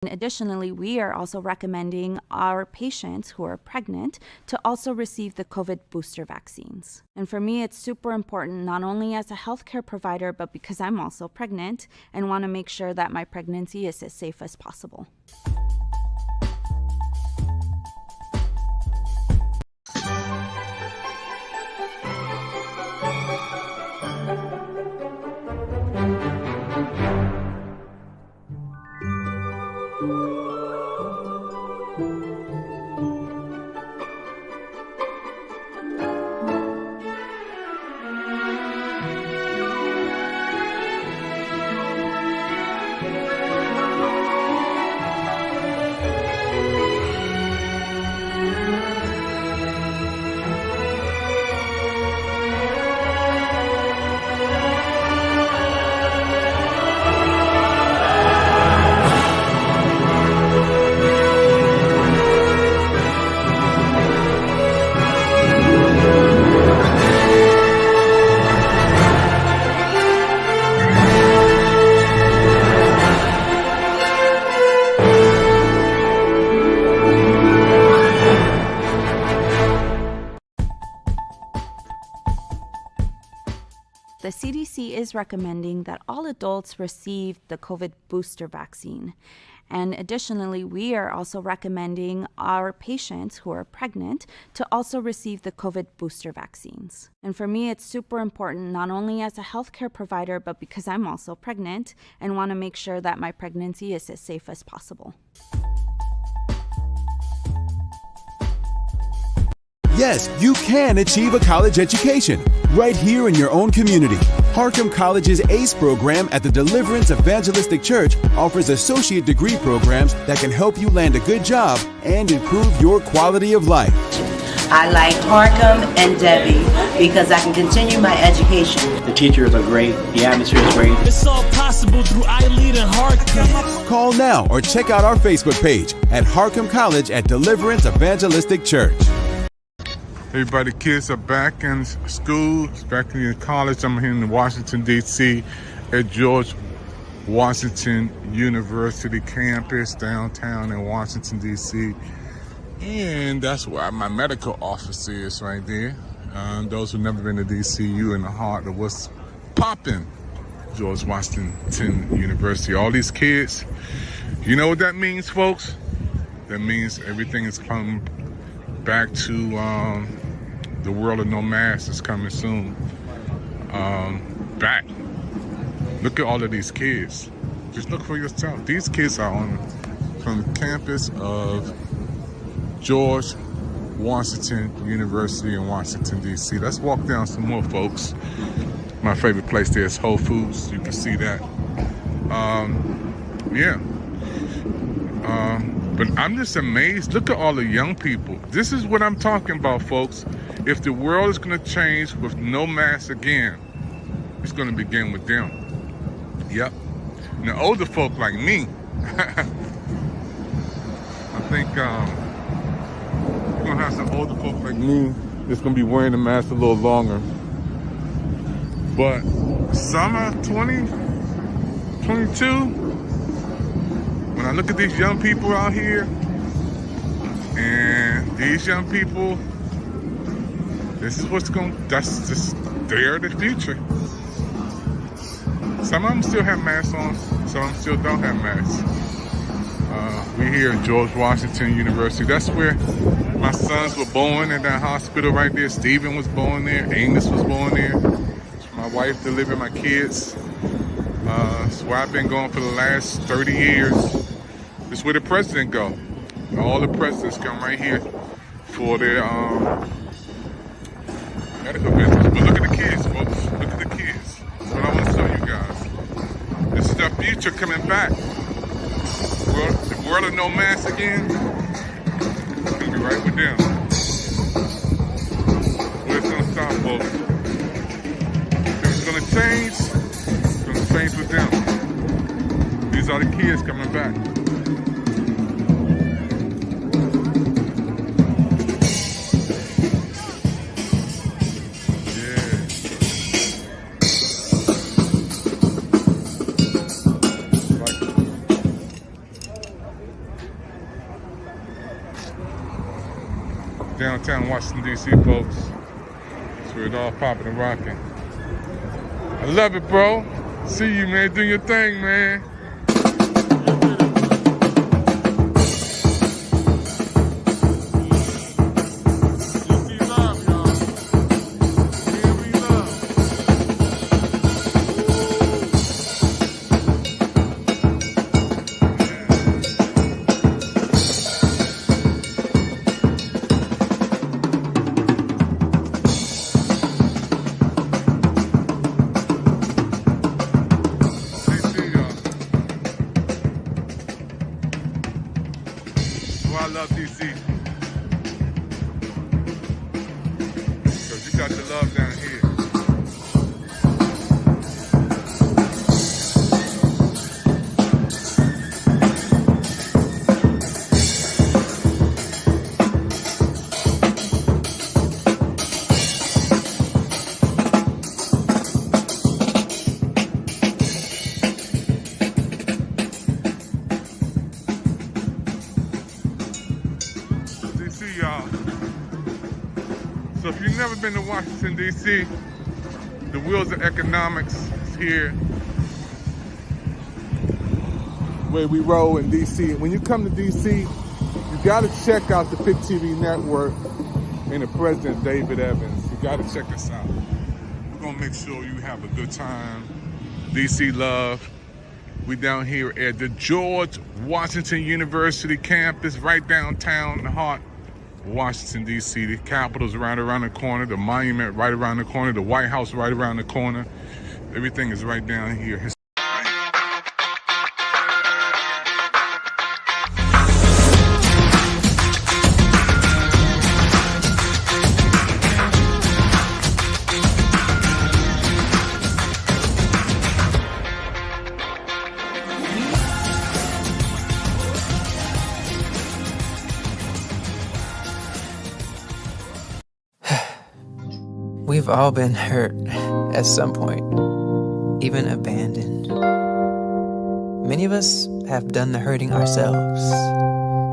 Additionally, we are also recommending our patients who are pregnant to also receive the COVID booster vaccines. And for me, it's super important, not only as a healthcare provider, but because I'm also pregnant and want to make sure that my pregnancy is as safe as possible. The CDC is recommending that all adults receive the COVID booster vaccine. And additionally, we are also recommending our patients who are pregnant to also receive the COVID booster vaccines. And for me, it's super important, not only as a healthcare provider, but because I'm also pregnant and want to make sure that my pregnancy is as safe as possible. Yes, you can achieve a college education right here in your own community. Harcum College's ACE program at the Deliverance Evangelistic Church offers associate degree programs that can help you land a good job and improve your quality of life. I like Harcum and Debbie because I can continue my education. The teachers are great. The atmosphere is great. It's all possible through iLead and Harcum. Call now or check out our Facebook page at Harcum College at Deliverance Evangelistic Church. Everybody, kids are back in school, back in college. I'm here in Washington, D.C. at George Washington University campus downtown in Washington, D.C. And that's where my medical office is right there. Those who've never been to D.C., you in the heart of what's popping, George Washington University. All these kids, you know what that means, folks? That means everything is coming back to the world of no mask is coming soon. Back. Look at all of these kids. Just look for yourself. These kids are from the campus of George Washington University in Washington, D.C. Let's walk down some more, folks. My favorite place there is Whole Foods. You can see that. But I'm just amazed. Look at all the young people. This is what I'm talking about, folks. If the world is going to change with no mask again, it's going to begin with them. Yep. And the older folk like me, I think we're going to have some older folk like me that's going to be wearing the mask a little longer. But summer 2022, when I look at these young people out here, and these young people, this is what's that's just, they're the future. Some of them still have masks on, some of them still don't have masks. We're here at George Washington University. That's where my sons were born, in that hospital right there. Stephen was born there, Amos was born there. My wife delivered my kids. That's where I've been going for the last 30 years. This is where the president go. All the presidents come right here for their medical business. But look at the kids, folks. Look at the kids. That's what I want to show you guys. This is the future coming back. The world of no mask again. It's gonna be right with them. Where it's gonna stop, folks. If it's gonna change, it's gonna change with them. These are the kids coming back. downtown Washington, D.C., folks. That's where it all popping and rocking. I love it, bro. See you, man. Do your thing, man. I love DC. Because you got the love down here. DC, y'all. So if you've never been to Washington, D.C., the wheels of economics is here. Where we roll in D.C. When you come to D.C., you got to check out the Pick TV network and the President David Evans. You got to check us out. We're going to make sure you have a good time. D.C. love. We down here at the George Washington University campus, right downtown in the heart of Washington, D.C. The Capitol's right around the corner, the Monument right around the corner, the White House right around the corner. Everything is right down here. We've all been hurt at some point, even abandoned. Many of us have done the hurting ourselves.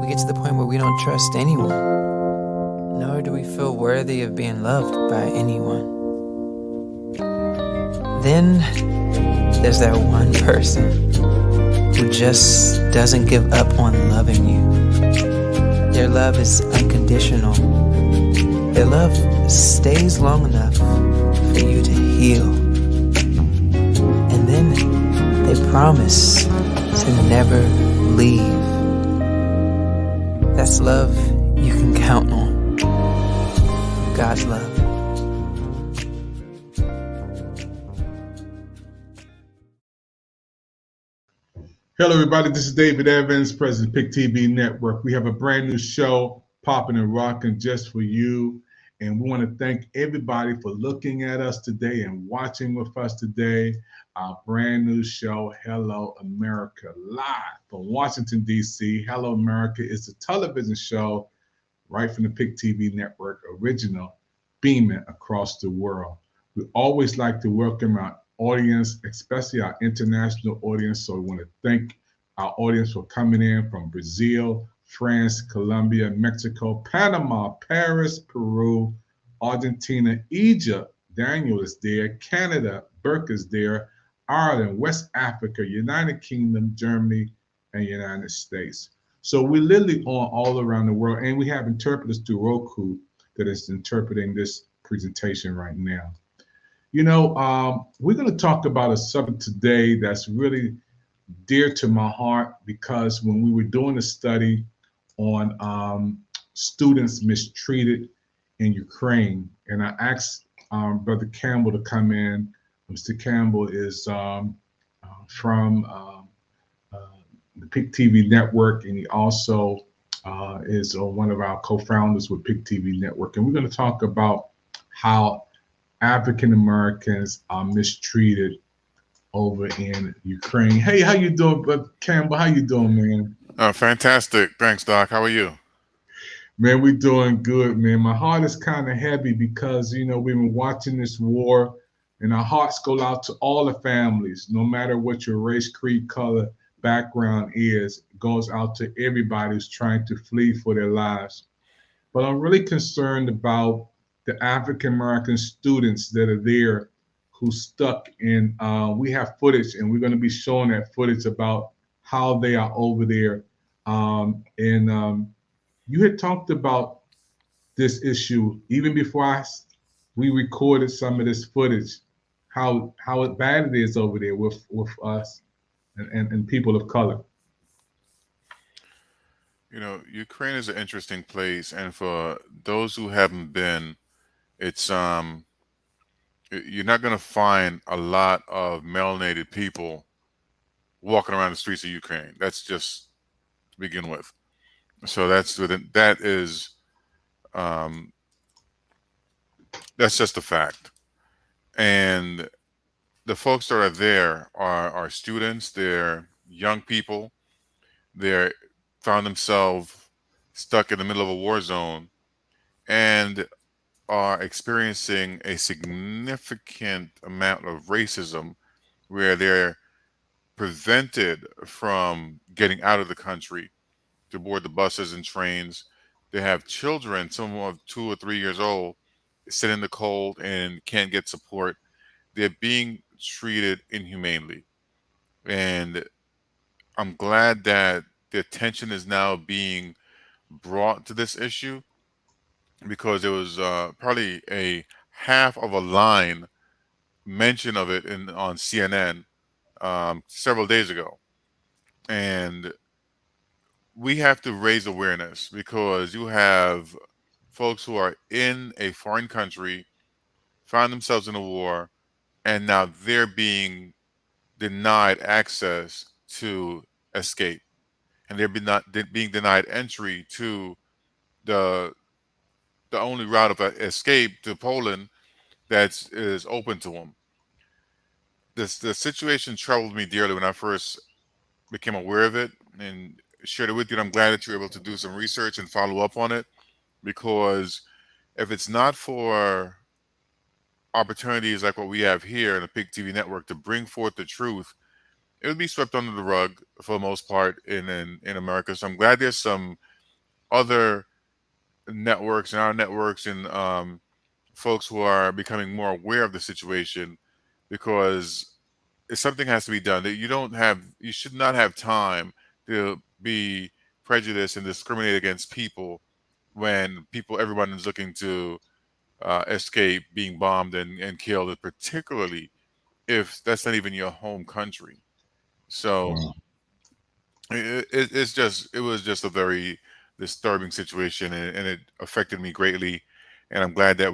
We get to the point where we don't trust anyone, nor do we feel worthy of being loved by anyone. Then there's that one person who just doesn't give up on loving you. Their love is unconditional. Their love stays long enough for you to heal. And then they promise to never leave. That's love you can count on. God's love. Hello, everybody. This is David Evans, President Pick TV Network. We have a brand new show popping and rocking just for you. And we want to thank everybody for looking at us today and watching with us today. Our brand new show, Hello America, live from Washington, D.C. Hello America is a television show right from the Pick TV Network, original, beaming across the world. We always like to welcome our audience, especially our international audience. So we want to thank our audience for coming in from Brazil, France, Colombia, Mexico, Panama, Paris, Peru, Argentina, Egypt. Daniel is there. Canada, Burke is there. Ireland, West Africa, United Kingdom, Germany, and United States. So we're literally on all around the world, and we have interpreters through Roku that is interpreting this presentation right now. You know, we're going to talk about a subject today that's really dear to my heart, because when we were doing a study on students mistreated in Ukraine, and I asked Brother Campbell to come in. Mr. Campbell is from the Pick TV Network, and he also is one of our co-founders with Pick TV Network. And we're going to talk about how African Americans are mistreated over in Ukraine. Hey, how you doing, Brother Campbell? How you doing, man? Fantastic. Thanks, Doc. How are you? Man, we're doing good, man. My heart is kind of heavy because, you know, we've been watching this war, and our hearts go out to all the families, no matter what your race, creed, color, background is. It goes out to everybody who's trying to flee for their lives. but I'm really concerned about the African American students that are there who stuck in. We have footage, and we're going to be showing that footage about how they are over there. You had talked about this issue even before we recorded some of this footage, how bad it is over there with us and people of color. You know, Ukraine is an interesting place, and for those who haven't been, it's you're not going to find a lot of melanated people walking around the streets of Ukraine. That's just to begin with. So that's just a fact. And the folks that are there are students, they're young people, they're found themselves stuck in the middle of a war zone and are experiencing a significant amount of racism where they're prevented from getting out of the country to board the buses and trains. They have children, some of 2 or 3 years old, sit in the cold and can't get support. They're being treated inhumanely. And I'm glad that the attention is now being brought to this issue, because there was probably a half of a line mention of it on CNN several days ago. And we have to raise awareness, because you have folks who are in a foreign country, find themselves in a war, and now they're being denied access to escape. And they're being denied entry to the only route of escape to Poland that is open to them. The situation troubled me dearly when I first became aware of it and shared it with you. And I'm glad that you're able to do some research and follow up on it, because if it's not for opportunities like what we have here in the PIG TV network to bring forth the truth, it would be swept under the rug for the most part in America. So I'm glad there's some other networks and our networks and folks who are becoming more aware of the situation, because if something has to be done, that you should not have time to be prejudiced and discriminate against people when everyone is looking to escape being bombed and killed, and particularly if that's not even your home country. So it was just a very disturbing situation, and it affected me greatly. And I'm glad that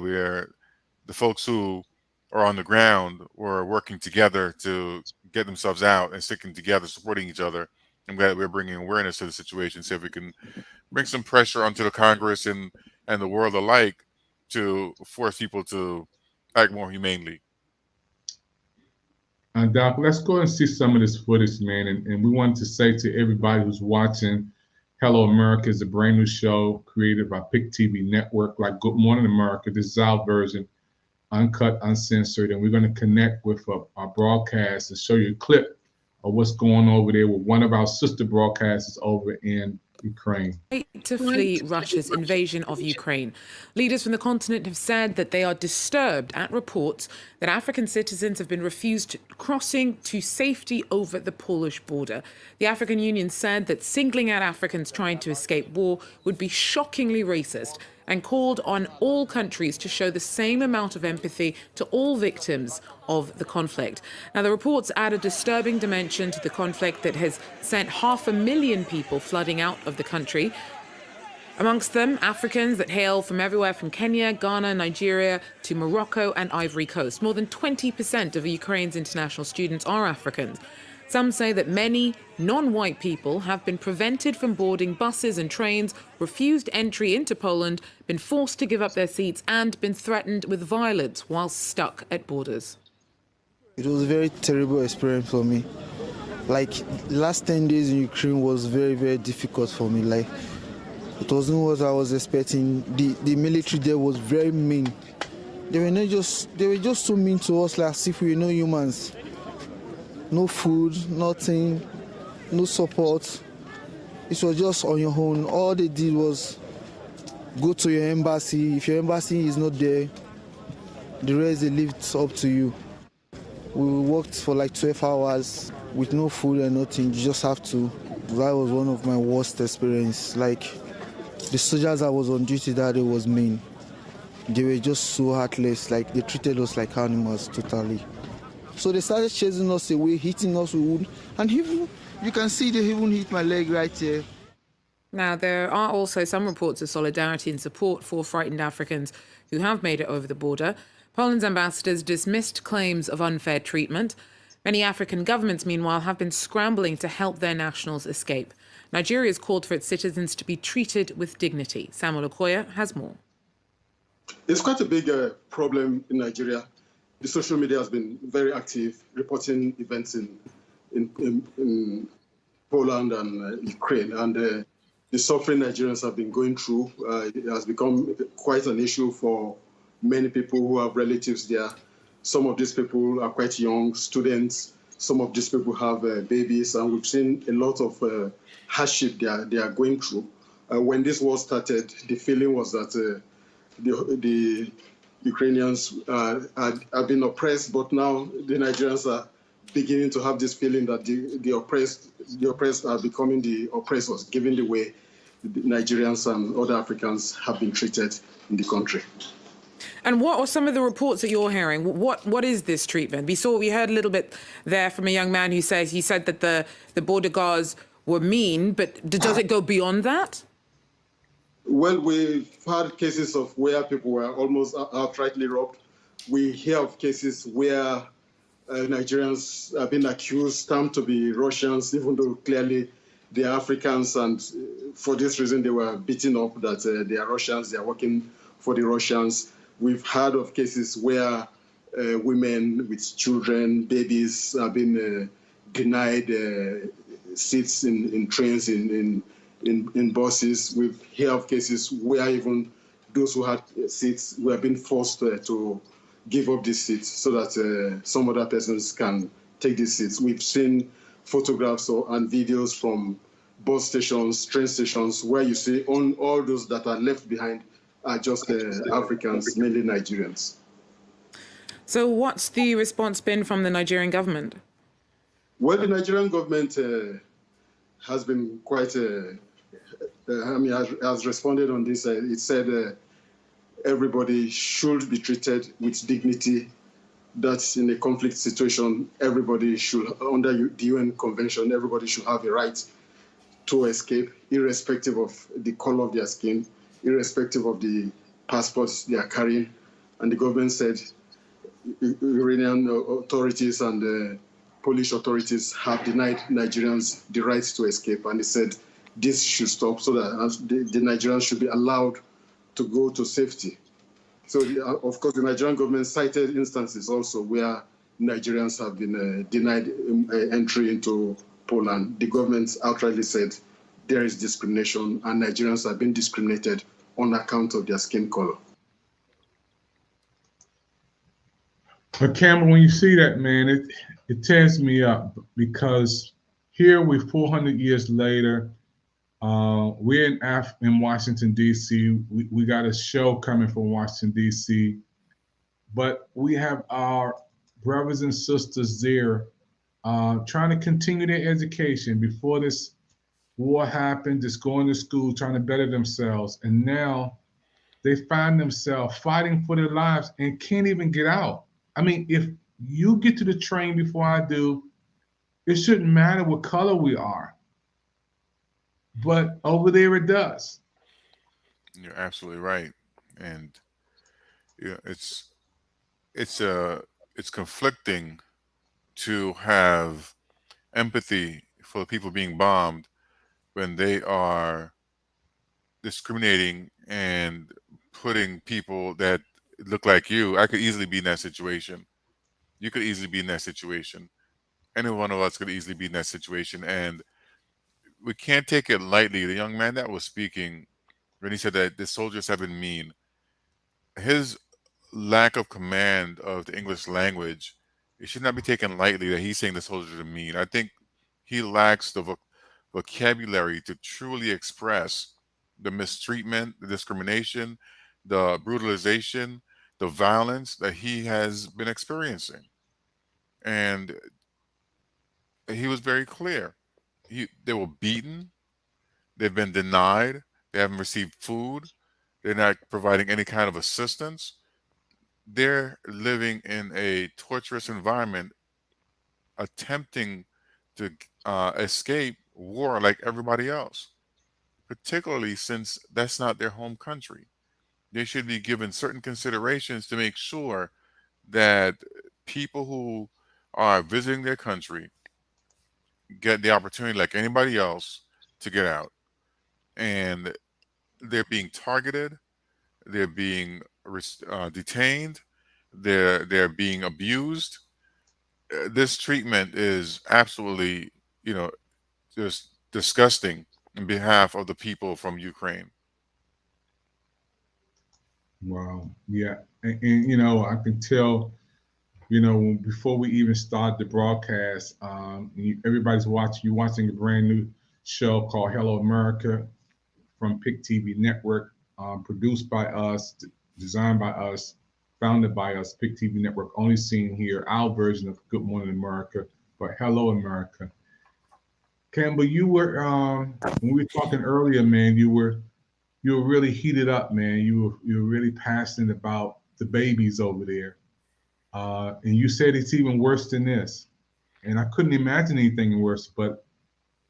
the folks who are on the ground were working together to get themselves out and sticking together, supporting each other. I'm glad that we're bringing awareness to the situation, see if we can bring some pressure onto the Congress and the world alike to force people to act more humanely. Doc, let's go and see some of this footage, man. And we want to say to everybody who's watching, Hello America is a brand new show created by PIG TV Network, like Good Morning America. This is our version, uncut, uncensored, and we're going to connect with our broadcast and show you a clip of what's going on over there with one of our sister broadcasters over in Ukraine. To flee Russia's invasion of Ukraine. Leaders from the continent have said that they are disturbed at reports that African citizens have been refused crossing to safety over the Polish border. The African Union said that singling out Africans trying to escape war would be shockingly racist, and called on all countries to show the same amount of empathy to all victims of the conflict. Now, the reports add a disturbing dimension to the conflict that has sent 500,000 people flooding out of the country. Amongst them, Africans that hail from everywhere from Kenya, Ghana, Nigeria to Morocco and Ivory Coast. More than 20% of Ukraine's international students are Africans. Some say that many non-white people have been prevented from boarding buses and trains, refused entry into Poland, been forced to give up their seats, and been threatened with violence while stuck at borders. It was a very terrible experience for me. Like, last 10 days in Ukraine was very, very difficult for me. Like, it wasn't what I was expecting. The military there was very mean. They were just so mean to us, like as if we were no humans. No food, nothing, no support. It was just on your own. All they did was go to your embassy. If your embassy is not there, the rest they leave it up to you. We worked for like 12 hours with no food and nothing. You just have to. That was one of my worst experience. Like, the soldiers that was on duty that day was mean. They were just so heartless. Like, they treated us like animals totally. So they started chasing us away, hitting us with wood. And even, you can see they even hit my leg right here. Now, there are also some reports of solidarity and support for frightened Africans who have made it over the border. Poland's ambassadors dismissed claims of unfair treatment. Many African governments, meanwhile, have been scrambling to help their nationals escape. Nigeria has called for its citizens to be treated with dignity. Samuel Okoye has more. It's quite a big problem in Nigeria. The social media has been very active, reporting events in Poland and Ukraine. And the suffering Nigerians have been going through, it has become quite an issue for many people who have relatives there. Some of these people are quite young, students. Some of these people have babies, and we've seen a lot of hardship they are going through. When this war started, the feeling was that the Ukrainians have been oppressed, but now the Nigerians are beginning to have this feeling that the oppressed are becoming the oppressors, given the way the Nigerians and other Africans have been treated in the country. And what are some of the reports that you're hearing? What is this treatment? We heard a little bit there from a young man who said that the border guards were mean, but does it go beyond that? Well, we've had cases of where people were almost outrightly robbed. We hear of cases where Nigerians have been accused, termed to be Russians, even though clearly they are Africans, and for this reason they were beaten up that they are Russians, they are working for the Russians. We've heard of cases where women with children, babies, have been denied seats in trains, in buses. We've heard of cases where even those who had seats were being forced to give up these seats so that some other persons can take these seats. We've seen photographs and videos from bus stations, train stations, where you see all those that are left behind are just Africans, mainly Nigerians. So what's the response been from the Nigerian government? Well, the Nigerian government has been quite, has responded on this. It said everybody should be treated with dignity. That in a conflict situation, everybody should, under the UN Convention, everybody should have a right to escape, irrespective of the color of their skin, irrespective of the passports they are carrying. And the government said Iranian authorities and Polish authorities have denied Nigerians the right to escape. And they said this should stop so that the Nigerians should be allowed to go to safety. So, of course, the Nigerian government cited instances also where Nigerians have been denied entry into Poland. The government outrightly said there is discrimination and Nigerians have been discriminated on account of their skin color. But Cameron, when you see that, man, it tears me up, because here we're 400 years later. We're in Washington, D.C. We got a show coming from Washington, D.C. But we have our brothers and sisters there trying to continue their education before this war happened, just going to school, trying to better themselves. And now they find themselves fighting for their lives and can't even get out. I mean, if you get to the train before I do, it shouldn't matter what color we are. But over there it does. You're absolutely right. And it's conflicting to have empathy for the people being bombed when they are discriminating and putting people that look like you. I could easily be in that situation. You could easily be in that situation. Any one of us could easily be in that situation. And we can't take it lightly. The young man that was speaking, when he said that the soldiers have been mean, his lack of command of the English language, it should not be taken lightly that he's saying the soldiers are mean. I think he lacks the vocabulary to truly express the mistreatment, the discrimination, the brutalization, the violence that he has been experiencing. And he was very clear. They were beaten, they've been denied, they haven't received food, they're not providing any kind of assistance. They're living in a torturous environment, attempting to escape war like everybody else, particularly since that's not their home country. They should be given certain considerations to make sure that people who are visiting their country get the opportunity, like anybody else, to get out. And they're being targeted, they're being detained, they're being abused. This treatment is absolutely, you know, just disgusting in behalf of the people from Ukraine. Wow. Yeah. And you know, I can tell, you know, before we even start the broadcast, everybody's watching, you're watching a brand new show called Hello America from Pick TV Network, produced by us, designed by us, founded by us, Pick TV Network, only seen here, our version of Good Morning America, but Hello America. Campbell, you were, when we were talking earlier, man, you were really heated up, man. You were really passionate about the babies over there. And you said it's even worse than this. And I couldn't imagine anything worse, but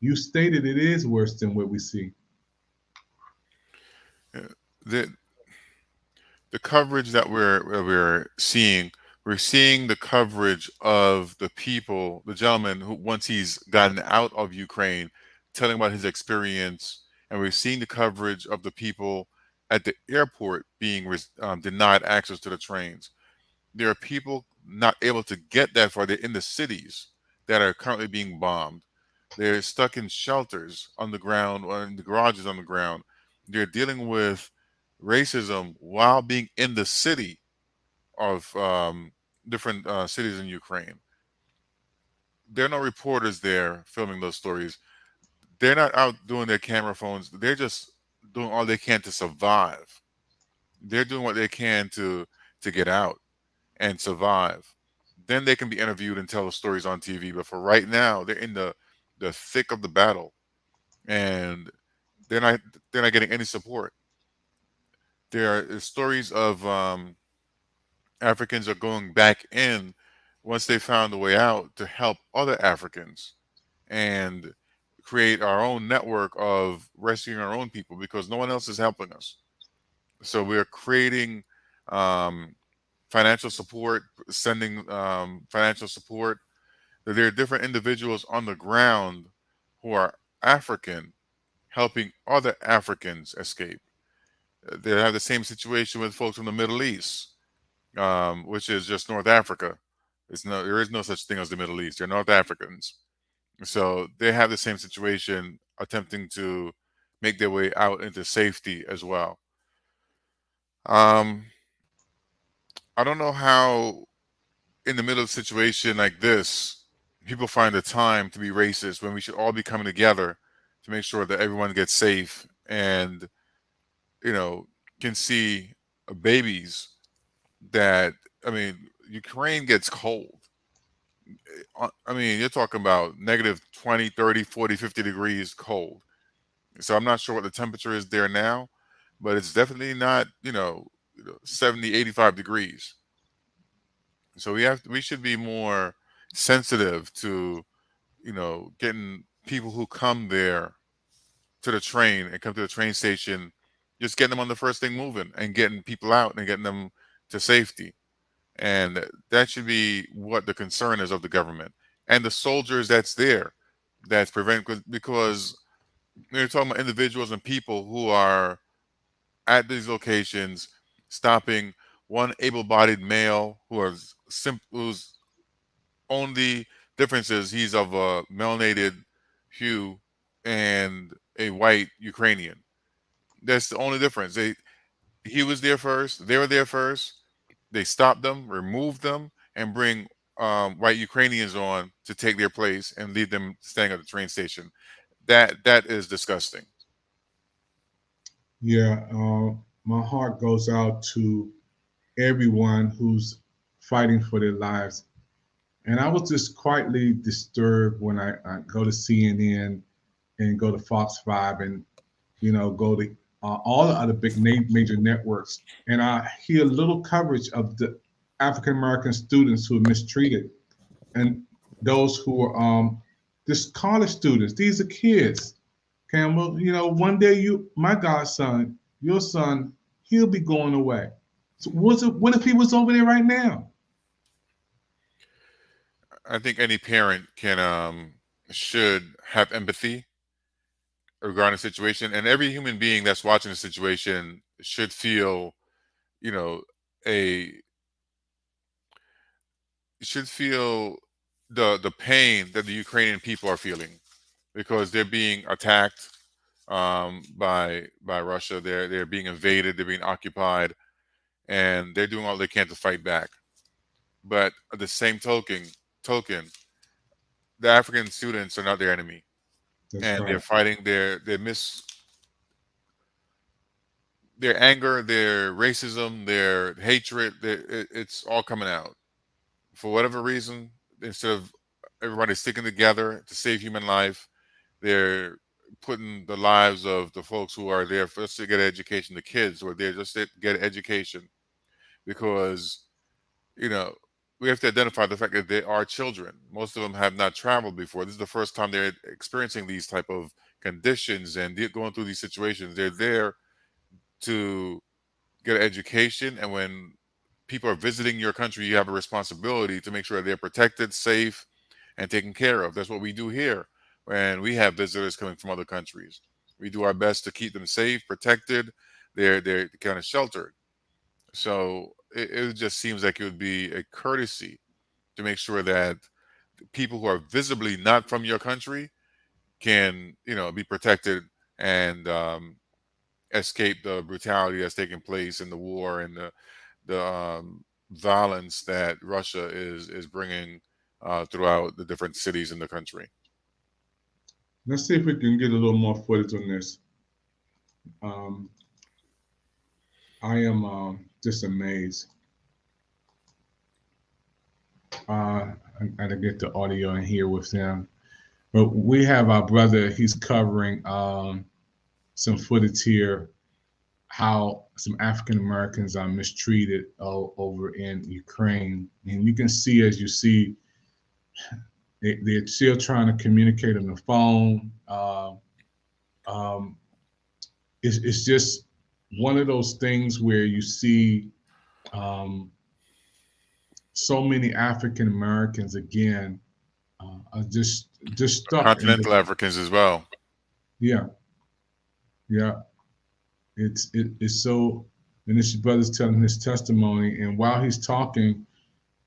you stated it is worse than what we see. The the coverage that we're seeing the coverage of the people, the gentleman who once he's gotten out of Ukraine, telling about his experience, and we're seeing the coverage of the people at the airport being denied access to the trains. There are people not able to get that far. They're in the cities that are currently being bombed. They're stuck in shelters on the ground or in the garages on the ground. They're dealing with racism while being in the city of different cities in Ukraine. There are no reporters there filming those stories. They're not out doing their camera phones. They're just doing all they can to survive. They're doing what they can to get out and survive. Then they can be interviewed and tell the stories on TV. But for right now, they're in the thick of the battle, and they're not they're not getting any support. There are stories of Africans are going back in once they found a way out to help other Africans and create our own network of rescuing our own people because no one else is helping us. So we're creating um, financial support, sending financial support. There are different individuals on the ground who are African helping other Africans escape. They have the same situation with folks from the Middle East, which is just North Africa. There is no such thing as the Middle East. They're North Africans, so they have the same situation, attempting to make their way out into safety as well. Um, I don't know how, in the middle of a situation like this, people find the time to be racist when we should all be coming together to make sure that everyone gets safe and can see babies that, I mean, Ukraine gets cold. I mean, you're talking about negative 20, 30, 40, 50 degrees cold. So I'm not sure what the temperature is there now, but it's definitely not, 70, 85 degrees. So we should be more sensitive to, getting people who come there to the train and come to the train station, just getting them on the first thing moving and getting people out and getting them to safety. And that should be what the concern is of the government and the soldiers that's there, that's preventing, because you're talking about individuals and people who are at these locations stopping one able-bodied male whose only difference is he's of a melanated hue and a white Ukrainian. That's the only difference. He was there first. They were there first. They stopped them, removed them, and bring white Ukrainians on to take their place and leave them staying at the train station. That is disgusting. Yeah, my heart goes out to everyone who's fighting for their lives. And I was just quietly disturbed when I go to CNN and go to Fox 5 and, go to all the other big major networks. And I hear little coverage of the African American students who are mistreated and those who are just college students. These are kids. Campbell, one day my godson, your son, he'll be going away. So what if he was over there right now? I think any parent should have empathy regarding the situation, and every human being that's watching the situation should feel, you know, a should feel the pain that the Ukrainian people are feeling because they're being attacked by Russia. They're being invaded. They're being occupied, and they're doing all they can to fight back. But at the same token, the African students are not their enemy, That's and they're right. fighting their anger, their racism, their hatred. It's all coming out for whatever reason. Instead of everybody sticking together to save human life, they're putting the lives of the folks who are there just to get an education, the kids who are there just to get an education, because you know we have to identify the fact that they are children. Most of them have not traveled before. This is the first time they're experiencing these type of conditions and going through these situations. They're there to get an education, and when people are visiting your country, you have a responsibility to make sure they're protected, safe, and taken care of. That's what we do here when we have visitors coming from other countries. We do our best to keep them safe, protected. They're kind of sheltered. So it just seems like it would be a courtesy to make sure that people who are visibly not from your country can, be protected and escape the brutality that's taking place in the war and the violence that Russia is bringing throughout the different cities in the country. Let's see if we can get a little more footage on this. I am just amazed. I gotta get the audio in here with them. But we have our brother, he's covering some footage here, how some African Americans are mistreated over in Ukraine. And you can see, as you see, they're still trying to communicate on the phone. It's just one of those things where you see so many African Americans again are just stuck. Continental Africans as well. Yeah, it's so. And this brother's telling his testimony, and while he's talking,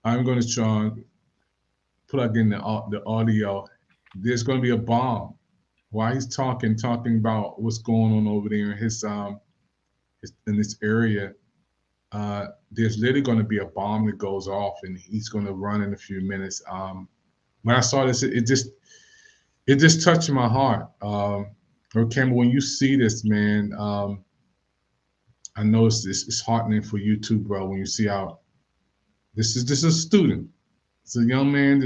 I'm going to try plug in the audio. There's going to be a bomb while he's talking about what's going on over there in his in this area. There's literally going to be a bomb that goes off, and he's going to run in a few minutes. When I saw this, it just touched my heart. Campbell, when you see this, man, I know it's heartening for you too, bro. When you see how this is a student, it's a young man.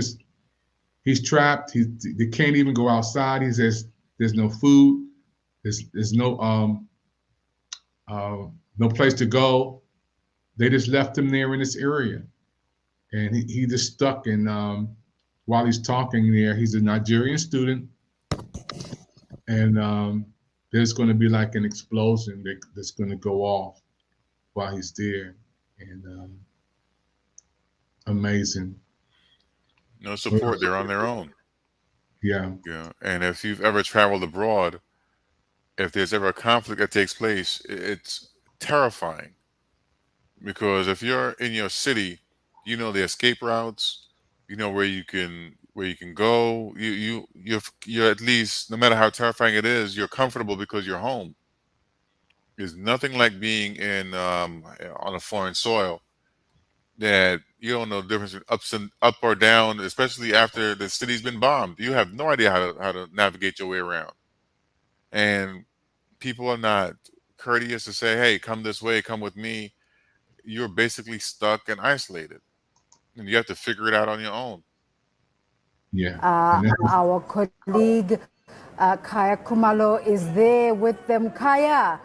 He's trapped. They can't even go outside. He says there's no food. There's no place to go. They just left him there in this area, and he just stuck. And while he's talking there, he's a Nigerian student, and there's going to be like an explosion that's going to go off while he's there, and amazing. No support. They're on their own. Yeah. Yeah. And if you've ever traveled abroad, if there's ever a conflict that takes place, it's terrifying. Because if you're in your city, you know the escape routes, you know where you can go. You're at least, no matter how terrifying it is, you're comfortable because you're home. There's nothing like being in on a foreign soil that you don't know the difference between up or down, especially after the city's been bombed. You have no idea how to navigate your way around, and people are not courteous to say, hey, come this way, come with me, you're basically stuck and isolated. And you have to figure it out on your own. Yeah. Our colleague Kaya Kumalo is there with them. Kaya,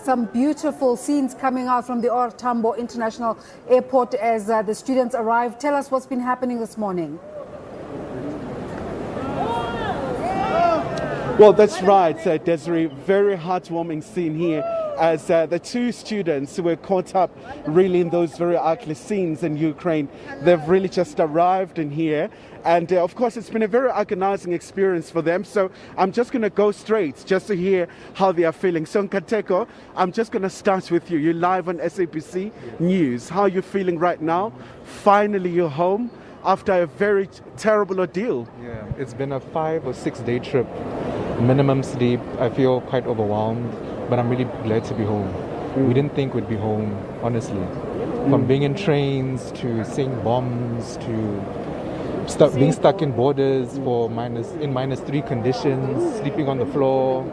some beautiful scenes coming out from the OR Tambo International Airport as the students arrive. Tell us what's been happening this morning. Well, that's right, Desiree. Very heartwarming scene here as the two students who were caught up really in those very ugly scenes in Ukraine. They've really just arrived in here. And of course, it's been a very agonizing experience for them. So I'm just going to go straight just to hear how they are feeling. So Nkateko, I'm just going to start with you. You're live on SABC News. How are you feeling right now? Finally, you're home after a very terrible ordeal. Yeah, it's been a 5 or 6 day trip. Minimum sleep. I feel quite overwhelmed, but I'm really glad to be home. We didn't think we'd be home, honestly. From being in trains to seeing bombs to being stuck in borders for -3 conditions, sleeping on the floor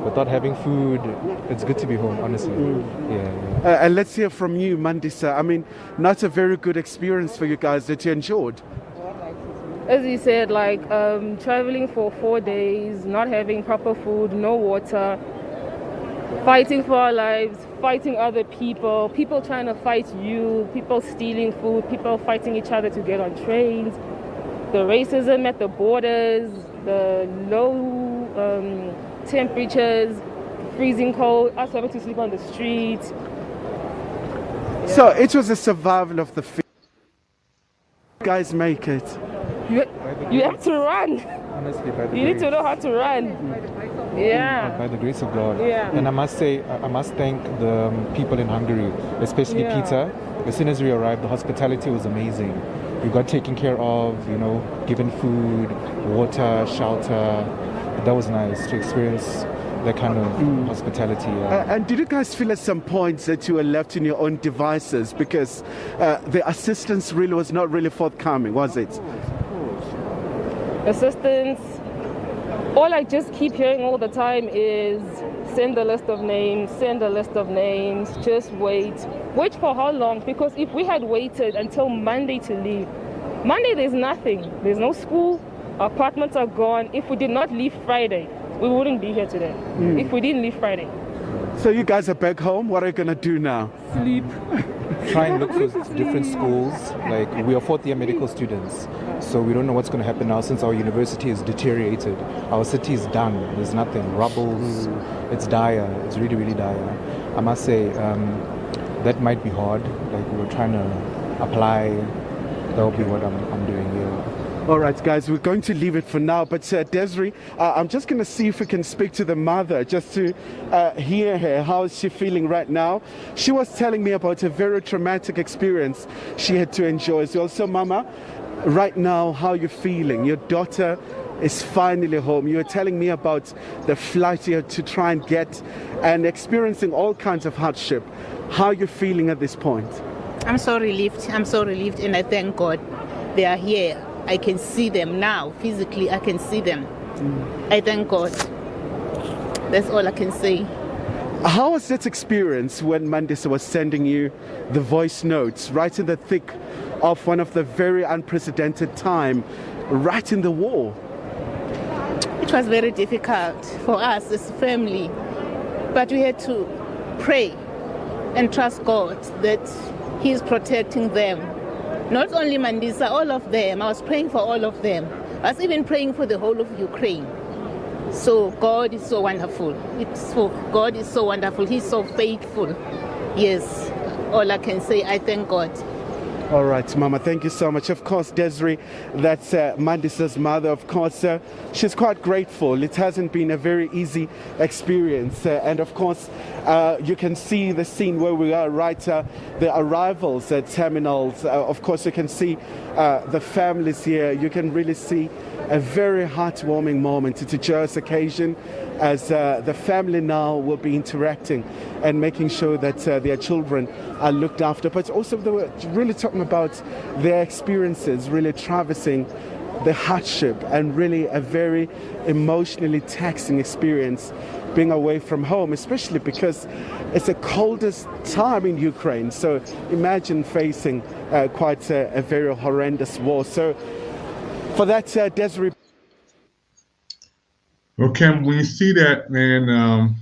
without having food. It's good to be home, honestly. Yeah. And let's hear from you, Mandisa. I mean, not a very good experience for you guys that you endured. As you said, like traveling for 4 days, not having proper food, no water, fighting for our lives, fighting other people, people trying to fight you, people stealing food, people fighting each other to get on trains, the racism at the borders, the low temperatures, freezing cold, us having to sleep on the street. Yeah. So it was a survival of the fittest. Guys make it. You have to run. Honestly, by the you need to know how to run. Yeah. By the grace of God. Yeah. And I must say, I must thank the people in Hungary, especially Peter. As soon as we arrived, the hospitality was amazing. We got taken care of, given food, water, shelter. That was nice to experience that kind of hospitality. And did you guys feel at some points that you were left in your own devices because the assistance really was not really forthcoming, was it? Assistance. All I just keep hearing all the time is send a list of names, send a list of names, just wait. Wait for how long? Because if we had waited until Monday to leave, Monday there's nothing. There's no school, our apartments are gone. If we did not leave Friday, we wouldn't be here today. If we didn't leave Friday. So you guys are back home. What are you going to do now? Sleep. Try and look for different schools. Like, we are fourth-year medical students, so we don't know what's going to happen now since our university is deteriorated. Our city is done. There's nothing. Rubbles. It's dire. It's really, really dire. I must say, that might be hard. Like, we're trying to apply. That will be what I'm doing here. All right, guys, we're going to leave it for now. But Desiree, I'm just going to see if we can speak to the mother just to hear her. How is she feeling right now? She was telling me about a very traumatic experience she had to endure as well. So, Mama, right now, how are you feeling? Your daughter is finally home. You were telling me about the flight you had to try and get and experiencing all kinds of hardship. How are you feeling at this point? I'm so relieved. I'm so relieved, and I thank God they are here. I can see them now. Physically, I can see them. I thank God. That's all I can say. How was that experience when Mandisa was sending you the voice notes right in the thick of one of the very unprecedented time, right in the war? It was very difficult for us as a family, but we had to pray and trust God that He is protecting them. Not only Mandisa, all of them. I was praying for all of them. I was even praying for the whole of Ukraine. So God is so wonderful. God is so wonderful. He's so faithful. Yes, all I can say, I thank God. All right, Mama, thank you so much. Of course, Desiree, that's Mandisa's mother. Of course, she's quite grateful. It hasn't been a very easy experience. And of course, you can see the scene where we are, right? The arrivals at terminals. Of course, you can see the families here. You can really see a very heartwarming moment. It's a joyous occasion as the family now will be interacting and making sure that their children are looked after. But also they were really talking about their experiences, really traversing the hardship and really a very emotionally taxing experience being away from home, especially because it's the coldest time in Ukraine. So imagine facing quite a very horrendous war. So for that, Desiree. Okay, when you see that, man,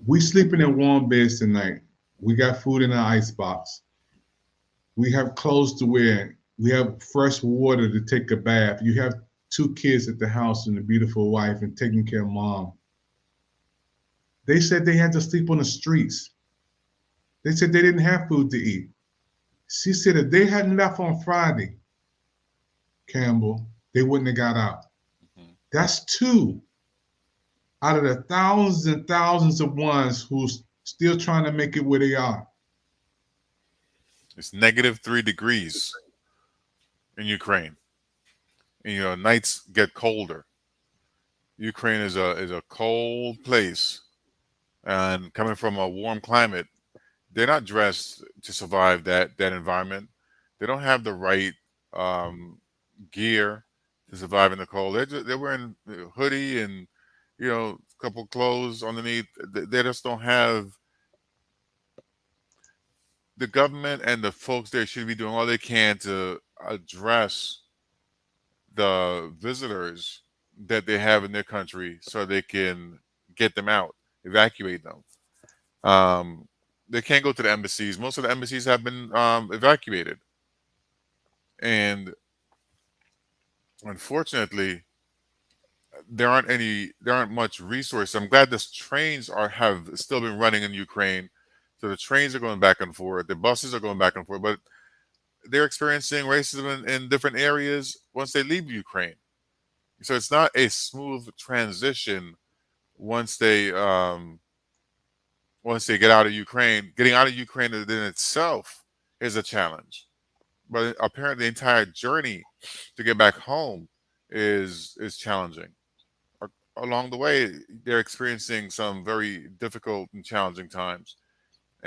we sleeping in warm beds tonight. We got food in our icebox. We have clothes to wear. We have fresh water to take a bath. You have 2 kids at the house and a beautiful wife and taking care of mom. They said they had to sleep on the streets. They said they didn't have food to eat. She said if they hadn't left on Friday, Campbell, they wouldn't have got out. That's 2 out of the thousands and thousands of ones who's still trying to make it where they are. It's -3 degrees in Ukraine. And, nights get colder. Ukraine is a cold place, and coming from a warm climate, they're not dressed to survive that environment. They don't have the right gear to survive in the cold. They're wearing a hoodie and a couple clothes underneath. They just don't have. The government and the folks there should be doing all they can to address the visitors that they have in their country so they can get them out, evacuate them. They can't go to the embassies. Most of the embassies have been evacuated. And unfortunately, there aren't much resources. I'm glad the trains have still been running in Ukraine. So the trains are going back and forth. The buses are going back and forth, but they're experiencing racism in different areas once they leave Ukraine. So it's not a smooth transition once they get out of Ukraine. Getting out of Ukraine in itself is a challenge, but apparently the entire journey to get back home is challenging. Along the way, they're experiencing some very difficult and challenging times.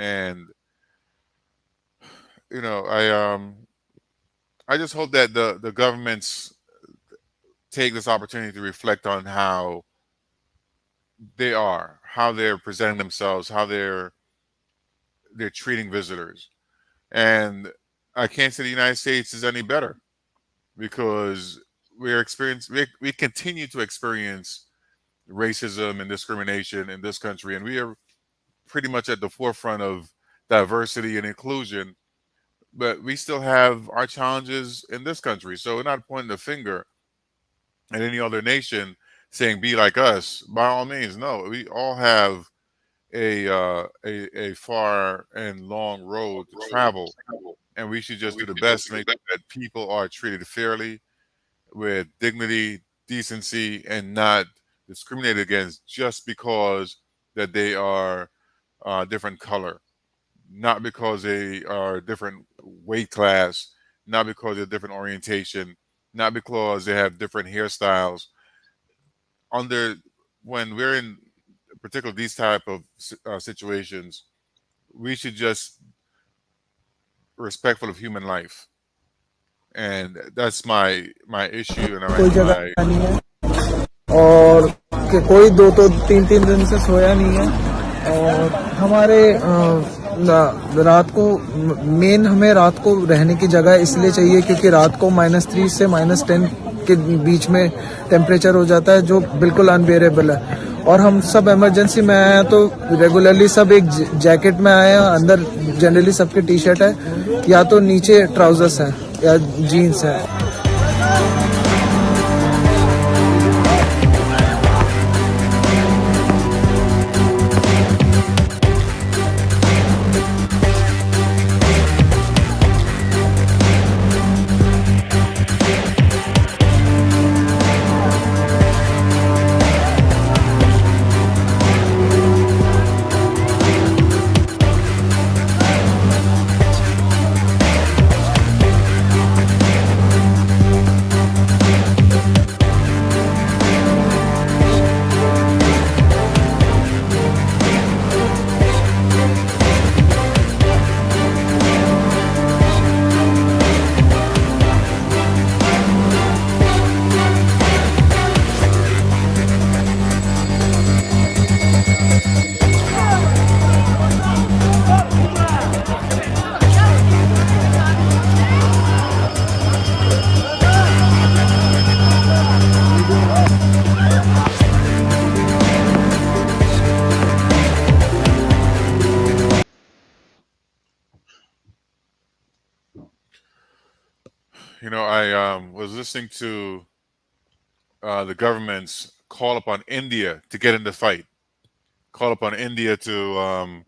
And I just hope that the governments take this opportunity to reflect on how they're presenting themselves, how they're treating visitors. And I can't say the United States is any better, because we continue to experience racism and discrimination in this country, and we are pretty much at the forefront of diversity and inclusion, but we still have our challenges in this country. So we're not pointing the finger at any other nation saying be like us. By all means, no. We all have a far and long road to travel, and we should just do the best to make sure that people are treated fairly, with dignity, decency, and not discriminated against just because that they are different color, not because they are different weight class, not because they're different orientation, not because they have different hairstyles. When we're in particular these type of situations, we should just respectful of human life, and that's my issue. And और कि कोई 2-3 दिन से सोया नहीं है। और हमारे रात को हमें रात को रहने की जगह इसलिए चाहिए क्योंकि रात को -3 से -10 के बीच में टेम्परेचर हो जाता है, जो बिल्कुल अनबेरेबल है। और हम सब इमरजेंसी में आए हैं, तो रेगुलरली सब एक जैकेट में आए हैं। अंदर जनरली सबके टी शर्ट है, या तो नीचे ट्राउजर्स है या जीन्स है। I was listening to the government's call upon India to get in the fight, call upon India to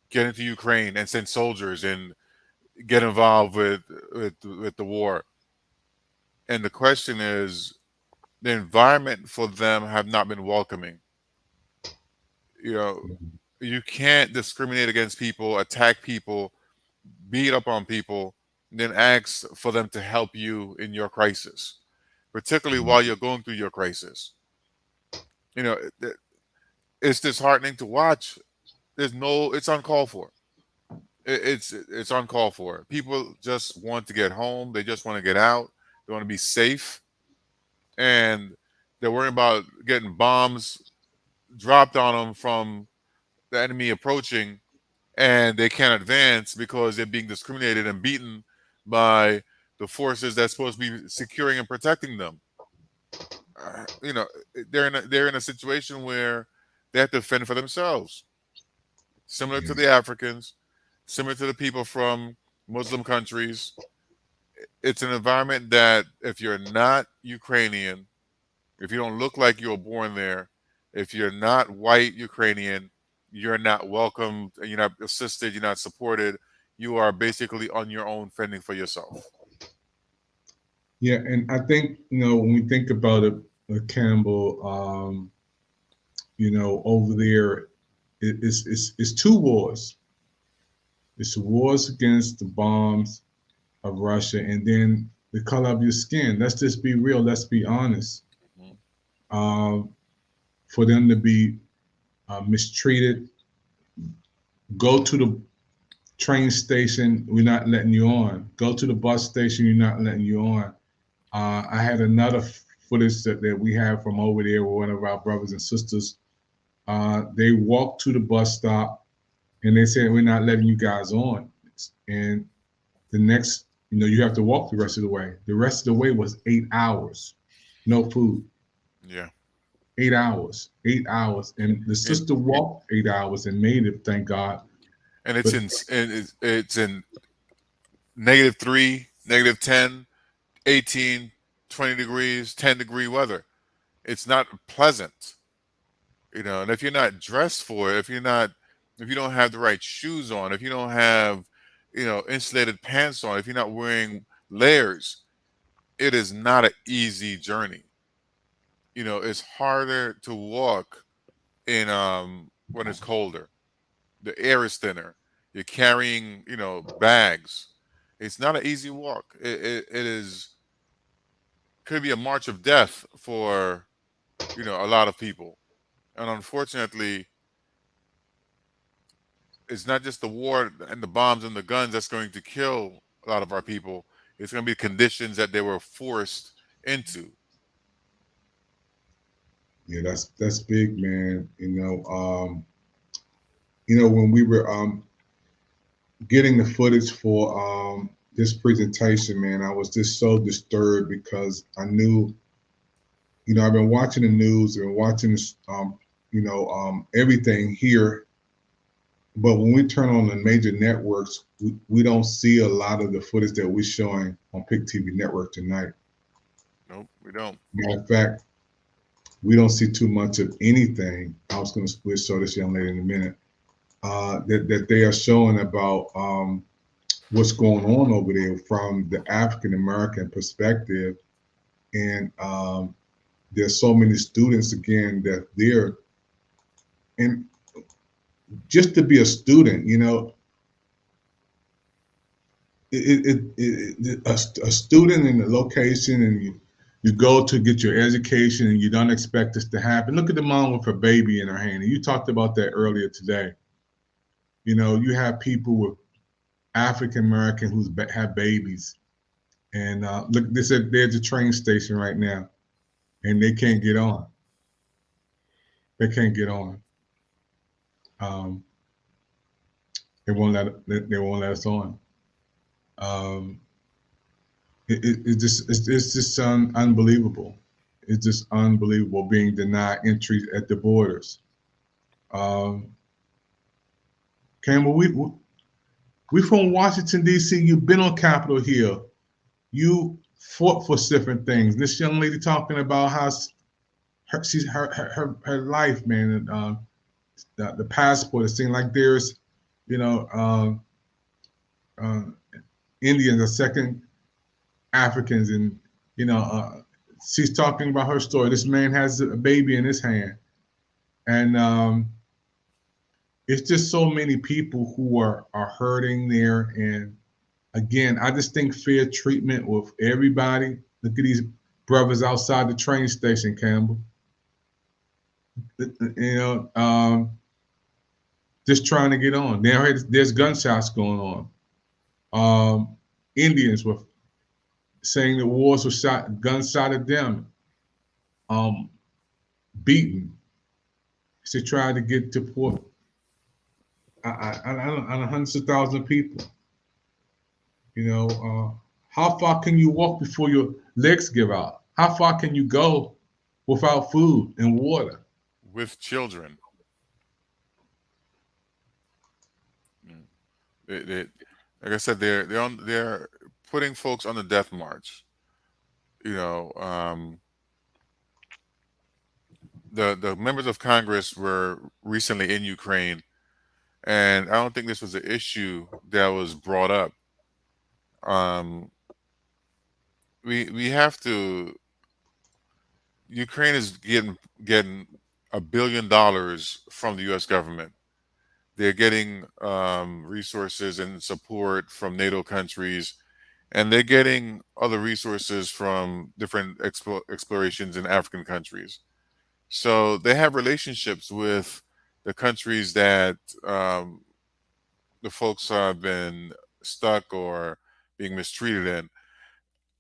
get into Ukraine and send soldiers and get involved with the war. And the question is, the environment for them have not been welcoming. You can't discriminate against people, attack people, beat up on people, and then ask for them to help you in your crisis, particularly while you're going through your crisis. It's disheartening to watch. It's uncalled for. It's uncalled for. People just want to get home. They just want to get out. They want to be safe, and they're worrying about getting bombs dropped on them from the enemy approaching, and they can't advance because they're being discriminated and beaten by the forces that's supposed to be securing and protecting them. They're in a situation where they have to fend for themselves, similar to the Africans, similar to the people from Muslim countries. It's an environment that if you're not Ukrainian, if you don't look like you were born there, if you're not white Ukrainian, you're not welcomed, you're not assisted, you're not supported. You are basically on your own fending for yourself. Yeah, and I think, when we think about it, Campbell, over there, it's two wars. It's the wars against the bombs of Russia, and then the color of your skin. Let's just be real. Let's be honest. For them to be mistreated, go to the train station, we're not letting you on. Go to the bus station, you're not letting you on. I had another footage that we have from over there with one of our brothers and sisters. They walked to the bus stop and they said, we're not letting you guys on. And the next, you have to walk the rest of the way. The rest of the way was 8 hours, no food. Yeah. 8 hours. And the sister walked 8 hours and made it, thank God. And it's in -3, -10, 18, 20 degrees, 10-degree weather. It's not pleasant. And if you're not dressed for it, if you don't have the right shoes on, if you don't have, insulated pants on, if you're not wearing layers, it is not an easy journey. It's harder to walk in when it's colder. The air is thinner. You're carrying, bags. It's not an easy walk. It could be a march of death for, a lot of people. And unfortunately, it's not just the war and the bombs and the guns that's going to kill a lot of our people. It's going to be conditions that they were forced into. Yeah, that's big, man. When we were getting the footage for this presentation, man, I was just so disturbed because I knew, I've been watching the news and watching everything here. But when we turn on the major networks, we don't see a lot of the footage that we're showing on PIC TV Network tonight. Nope, we don't. Matter of fact, we don't see too much of anything. I was going to show this young lady in a minute. That they are showing about what's going on over there from the African American perspective, and there's so many students again that they're, and just to be a student, a student in the location, and you go to get your education, and you don't expect this to happen. Look at the mom with her baby in her hand, and you talked about that earlier today. You have people with African American who have babies, and look, they said they're at the train station right now, and they can't get on. They can't get on. They won't let us on. It's just unbelievable. It's just unbelievable being denied entry at the borders. Campbell, we from Washington, D.C. You've been on Capitol Hill. you fought for different things. This young lady talking about how her life, man, and the passport. It seemed like there's, Indians are second Africans, and she's talking about her story. This man has a baby in his hand, and it's just so many people who are hurting there. And again, I just think fair treatment with everybody. Look at these brothers outside the train station, Campbell. Just trying to get on. There's gunshots going on. Indians were saying the wars were guns shot at them, beaten. They tried to get to port. Hundreds of thousands of people. How far can you walk before your legs give out? How far can you go without food and water? With children. Like I said, they're putting folks on the death march. The members of Congress were recently in Ukraine, and I don't think this was an issue that was brought up. We have to. Ukraine is getting $1 billion from the U.S. government. They're getting resources and support from NATO countries, and they're getting other resources from different explorations in African countries. So they have relationships with the countries that the folks have been stuck or being mistreated in.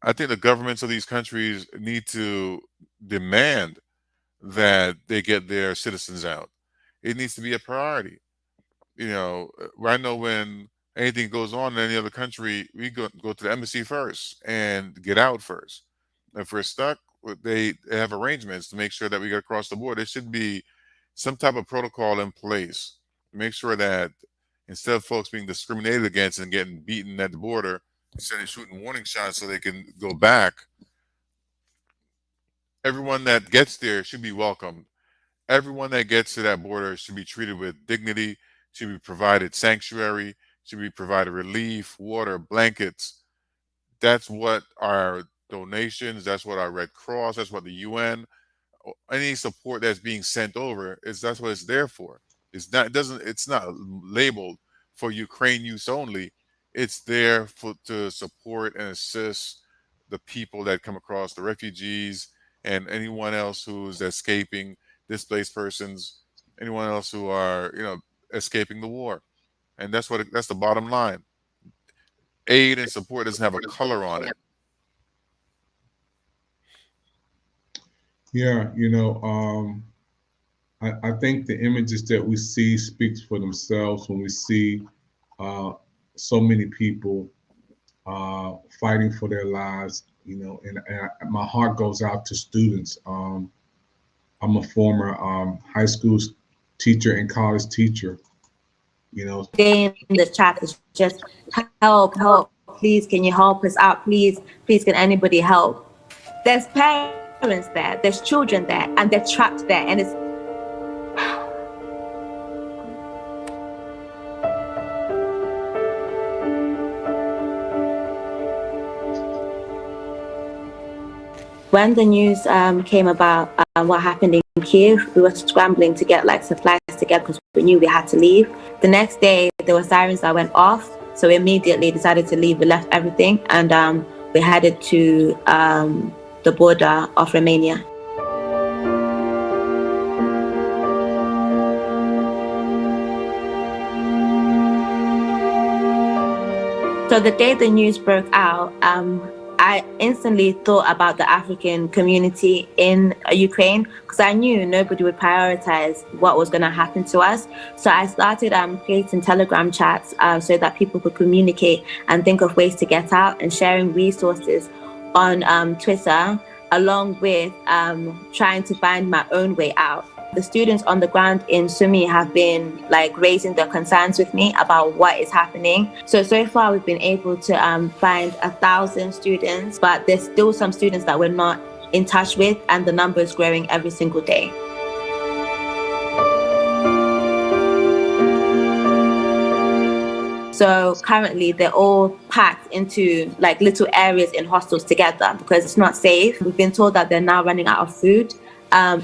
I think the governments of these countries need to demand that they get their citizens out. It needs to be a priority. I know when anything goes on in any other country, we go to the embassy first and get out first. If we're stuck, they have arrangements to make sure that we get across the board. There should be some type of protocol in place to make sure that instead of folks being discriminated against and getting beaten at the border, instead of shooting warning shots so they can go back, everyone that gets there should be welcomed. Everyone that gets to that border should be treated with dignity, should be provided sanctuary, should be provided relief, water, blankets. That's what our donations, that's what our Red Cross, that's what the UN, any support that's being sent over that's what it's there for. It's not labeled for Ukraine use only. It's there to support and assist the people that come across, the refugees and anyone else who's escaping, displaced persons, anyone else who are, escaping the war. And that's the bottom line. Aid and support doesn't have a color on it. Yeah, I think the images that we see speaks for themselves when we see so many people fighting for their lives, and my heart goes out to students. I'm a former high school teacher and college teacher. In the chat is just help, please, can you help us out, please, can anybody help? There's parents there, there's children there, and they're trapped there, and it's when the news came about what happened in Kyiv, we were scrambling to get supplies together because we knew we had to leave. The next day, there were sirens that went off, so we immediately decided to leave. We left everything, and we headed to the border of Romania. So the day the news broke out, I instantly thought about the African community in Ukraine because I knew nobody would prioritize what was going to happen to us. So I started creating Telegram chats so that people could communicate and think of ways to get out, and sharing resources on Twitter, along with trying to find my own way out. The students on the ground in Sumi have been like raising their concerns with me about what is happening. So far we've been able to find 1,000 students, but there's still some students that we're not in touch with, and the number is growing every single day. So currently they're all packed into like little areas in hostels together because it's not safe. We've been told that they're now running out of food.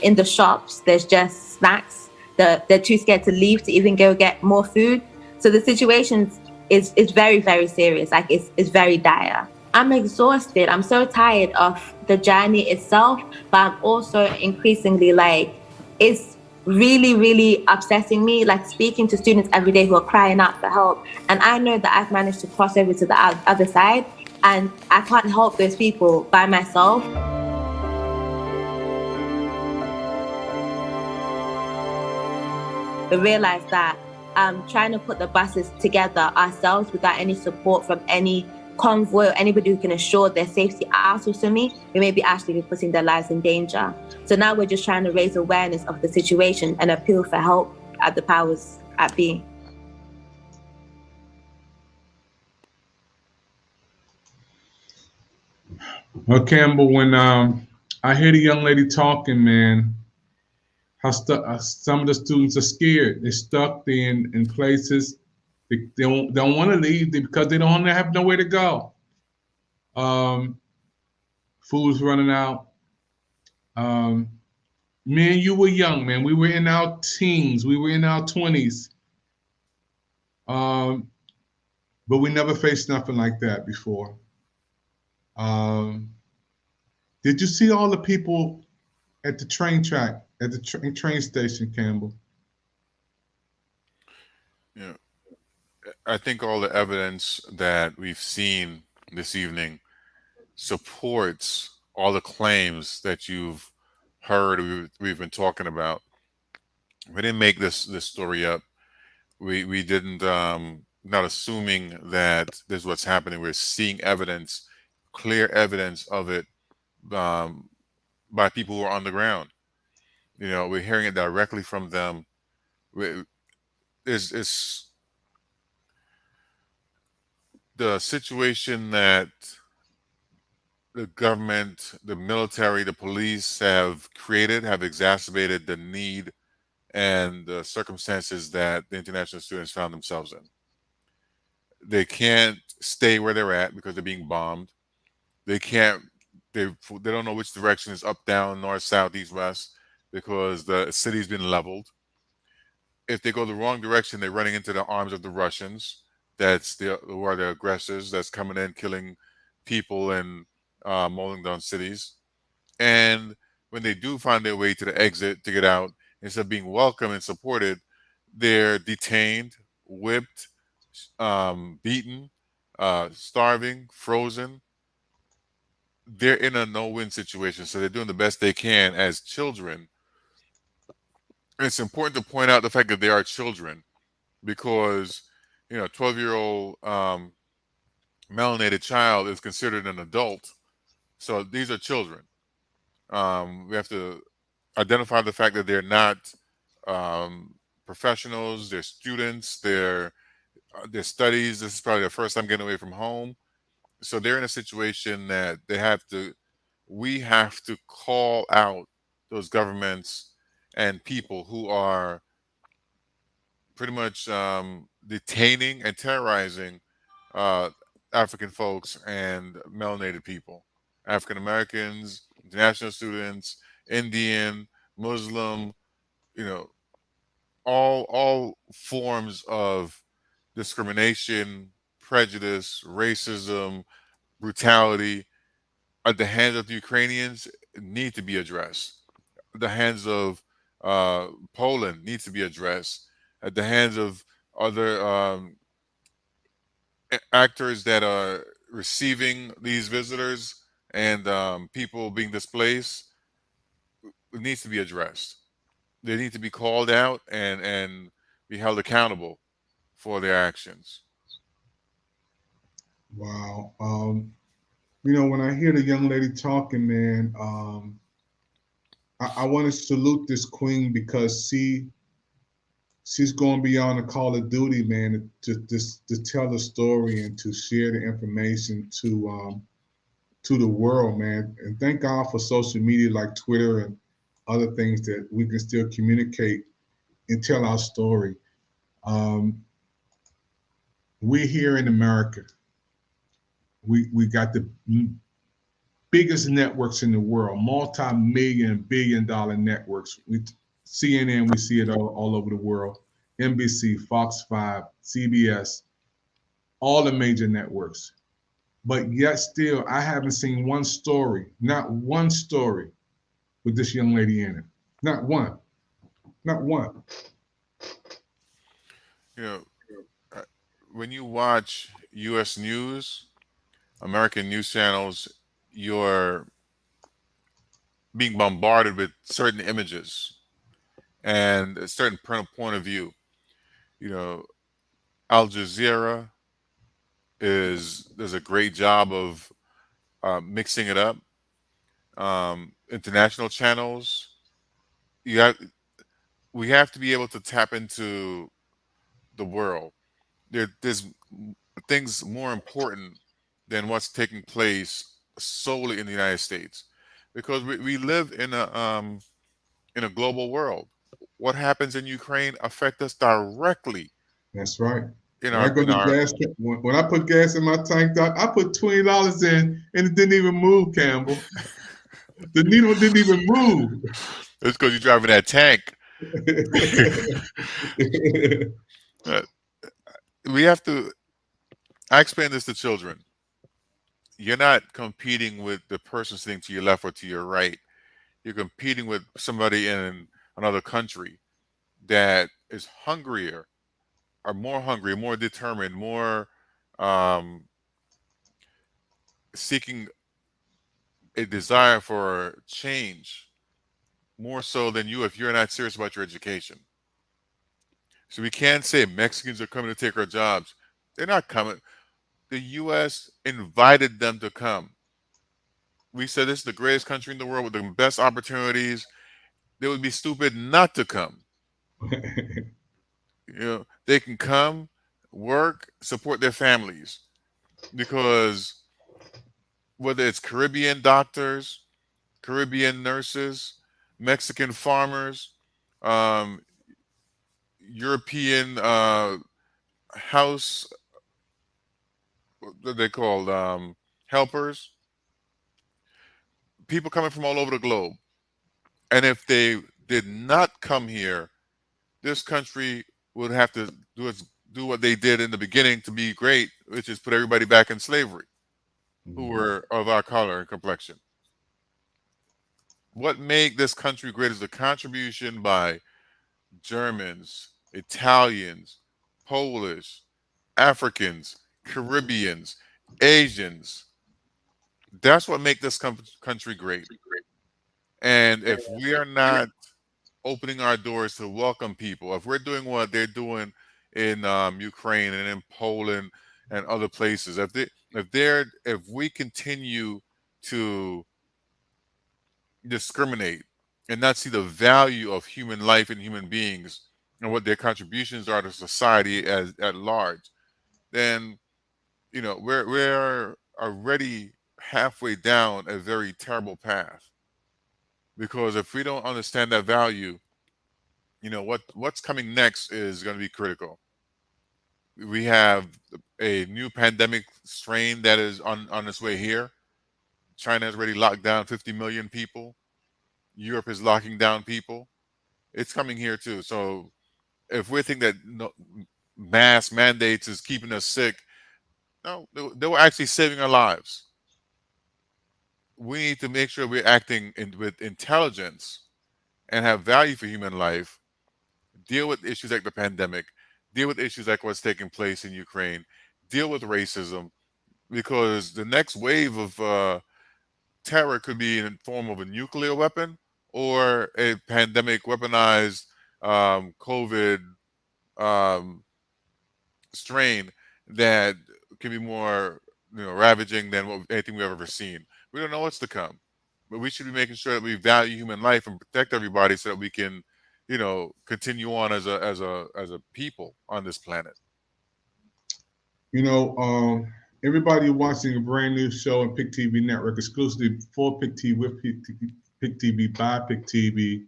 In the shops, there's just snacks. They're too scared to leave to even go get more food. So the situation is very, very serious. Like it's very dire. I'm exhausted. I'm so tired of the journey itself, but I'm also increasingly like, it's really, really upsetting me, like speaking to students every day who are crying out for help. And I know that I've managed to cross over to the other side, and I can't help those people by myself. We realized that trying to put the buses together ourselves without any support from any convoy or anybody who can assure their safety out of Sumi, we may be actually putting their lives in danger. So now we're just trying to raise awareness of the situation and appeal for help at the powers at be. Well, Campbell, when I hear the young lady talking, man, how some of the students are scared. They're stuck in places. They don't want to leave because they don't have nowhere to go. Food's running out. Me and you were young, man. We were in our teens. We were in our 20s. But we never faced nothing like that before. Did you see all the people at the train track, at the train station, Campbell? Yeah. I think all the evidence that we've seen this evening supports all the claims that you've heard we've been talking about. We didn't make this story up. We didn't not assuming that this is what's happening. We're seeing evidence, clear evidence of it by people who are on the ground. You know, we're hearing it directly from them. It's the situation that the government, the military, the police have created, have exacerbated the need and the circumstances that the international students found themselves in. They can't stay where they're at because they're being bombed. They don't know which direction is up, down, north, south, east, west, because the city's been leveled. If they go the wrong direction, they're running into the arms of the Russians. Who are the aggressors that's coming in, killing people and mowing down cities. And when they do find their way to the exit to get out, instead of being welcomed and supported, they're detained, whipped, beaten, starving, frozen. They're in a no-win situation, so they're doing the best they can as children. And it's important to point out the fact that they are children, because 12-year-old melanated child is considered an adult. So these are children. We have to identify the fact that they're not professionals, they're students, their studies. This is probably their first time getting away from home. So they're in a situation that we have to call out those governments and people who are pretty much detaining and terrorizing African folks and melanated people, African Americans, international students, Indian, Muslim, all forms of discrimination, prejudice, racism, brutality at the hands of the Ukrainians need to be addressed. At the hands of Poland needs to be addressed. At the hands of other actors that are receiving these visitors and people being displaced, it needs to be addressed. They need to be called out and be held accountable for their actions. Wow. When I hear the young lady talking, man, I want to salute this queen because she's going beyond the call of duty, man, to tell the story and to share the information to the world, man. And thank God for social media like Twitter and other things that we can still communicate and tell our story. We're here in America. We got the biggest networks in the world, multi-million, billion-dollar networks. CNN, we see it all over the world. NBC, Fox 5, CBS, all the major networks. But yet still, I haven't seen one story, not one story with this young lady in it. Not one. Not one. You know, when you watch U.S. news, American news channels, you're being bombarded with certain images and a certain point of view. You know, Al Jazeera does a great job of mixing it up. International channels, we have to be able to tap into the world. There's things more important than what's taking place solely in the United States, because we live in a global world. What happens in Ukraine affects us directly. That's right. In I go to gas. When I put gas in my tank, Doc, I put $20 in, and it didn't even move, Campbell. The needle didn't even move. It's because you're driving that tank. We have to. I explain this to children. You're not competing with the person sitting to your left or to your right. You're competing with somebody in another country that is hungrier, or more hungry, more determined, more seeking a desire for change, more so than you if you're not serious about your education. So we can't say Mexicans are coming to take our jobs. They're not coming. The U.S. invited them to come. We said this is the greatest country in the world with the best opportunities. They would be stupid not to come. You know, they can come, work, support their families, because whether it's Caribbean doctors, Caribbean nurses, Mexican farmers, European house, what are they called, helpers, people coming from all over the globe. And if they did not come here, this country would have to do what they did in the beginning to be great, which is put everybody back in slavery who were of our color and complexion. What made this country great is the contribution by Germans, Italians, Polish, Africans, Caribbeans, Asians. That's what makes this country great. And if we are not opening our doors to welcome people, if we're doing what they're doing in Ukraine and in Poland and other places, if we continue to discriminate and not see the value of human life and human beings and what their contributions are to society at large, then we're already halfway down a very terrible path. Because if we don't understand that value, what's coming next is going to be critical. We have a new pandemic strain that is on its way here. China has already locked down 50 million people. Europe is locking down people. It's coming here too. So if we think that mass mandates is keeping us sick, no, they were actually saving our lives. We need to make sure we're acting with intelligence and have value for human life, deal with issues like the pandemic, deal with issues like what's taking place in Ukraine, deal with racism, because the next wave of terror could be in the form of a nuclear weapon or a pandemic weaponized COVID strain that can be more ravaging than anything we've ever seen. We don't know what's to come. but we should be making sure that we value human life and protect everybody so that we can, continue on as a people on this planet. Everybody watching a brand new show on Pick TV Network, exclusively for Pick TV, with Pick TV, by Pick TV.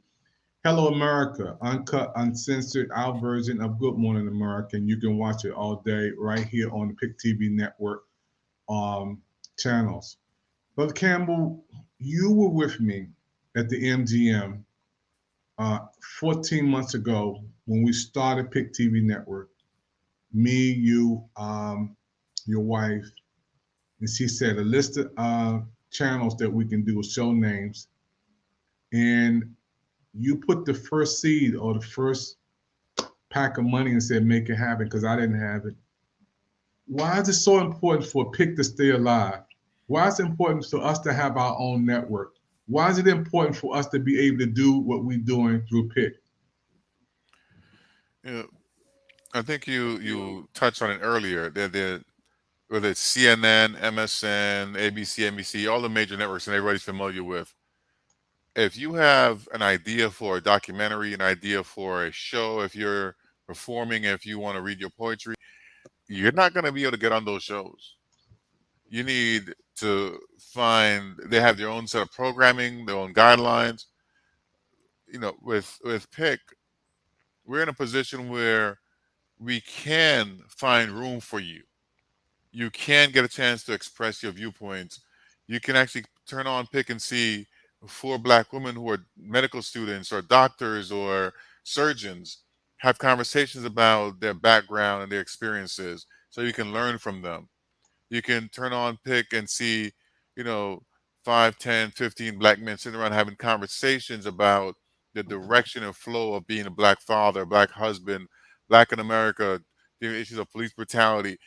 Hello America, uncut, uncensored, our version of Good Morning America, and you can watch it all day right here on the Pick TV Network channels. Brother Campbell, you were with me at the MGM 14 months ago when we started Pick TV Network. Me, you, your wife, and she said a list of channels that we can do, show names, and you put the first seed or the first pack of money and said, make it happen, because I didn't have it. Why is it so important for Pick to stay alive? Why is it important for us to have our own network? Why is it important for us to be able to do what we're doing through Pick? I think you touched on it earlier. Whether it's CNN, MSN, ABC, NBC, all the major networks and everybody's familiar with, if you have an idea for a documentary, an idea for a show, if you're performing, if you want to read your poetry, you're not going to be able to get on those shows. You need to they have their own set of programming, their own guidelines. With Pick, we're in a position where we can find room for you. You can get a chance to express your viewpoints. You can actually turn on Pick and see 4 Black women who are medical students or doctors or surgeons have conversations about their background and their experiences, so you can learn from them. You can turn on Pick and see, 5, 10, 15 Black men sitting around having conversations about the direction and flow of being a Black father, Black husband, Black in America, the issues of police brutality.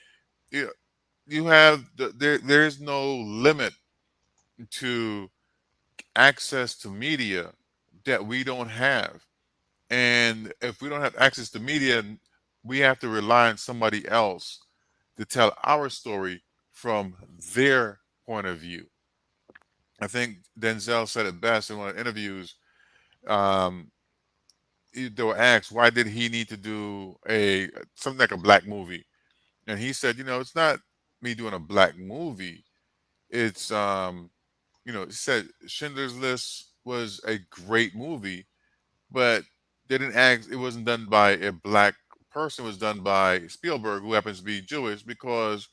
You have there is no limit to access to media that we don't have. And if we don't have access to media, we have to rely on somebody else to tell our story from their point of view. I think Denzel said it best in one of the interviews. They were asked, why did he need to do something like a Black movie? And he said, it's not me doing a Black movie. It's he said Schindler's List was a great movie, but they didn't ask. It wasn't done by a Black person. It was done by Spielberg, who happens to be Jewish, because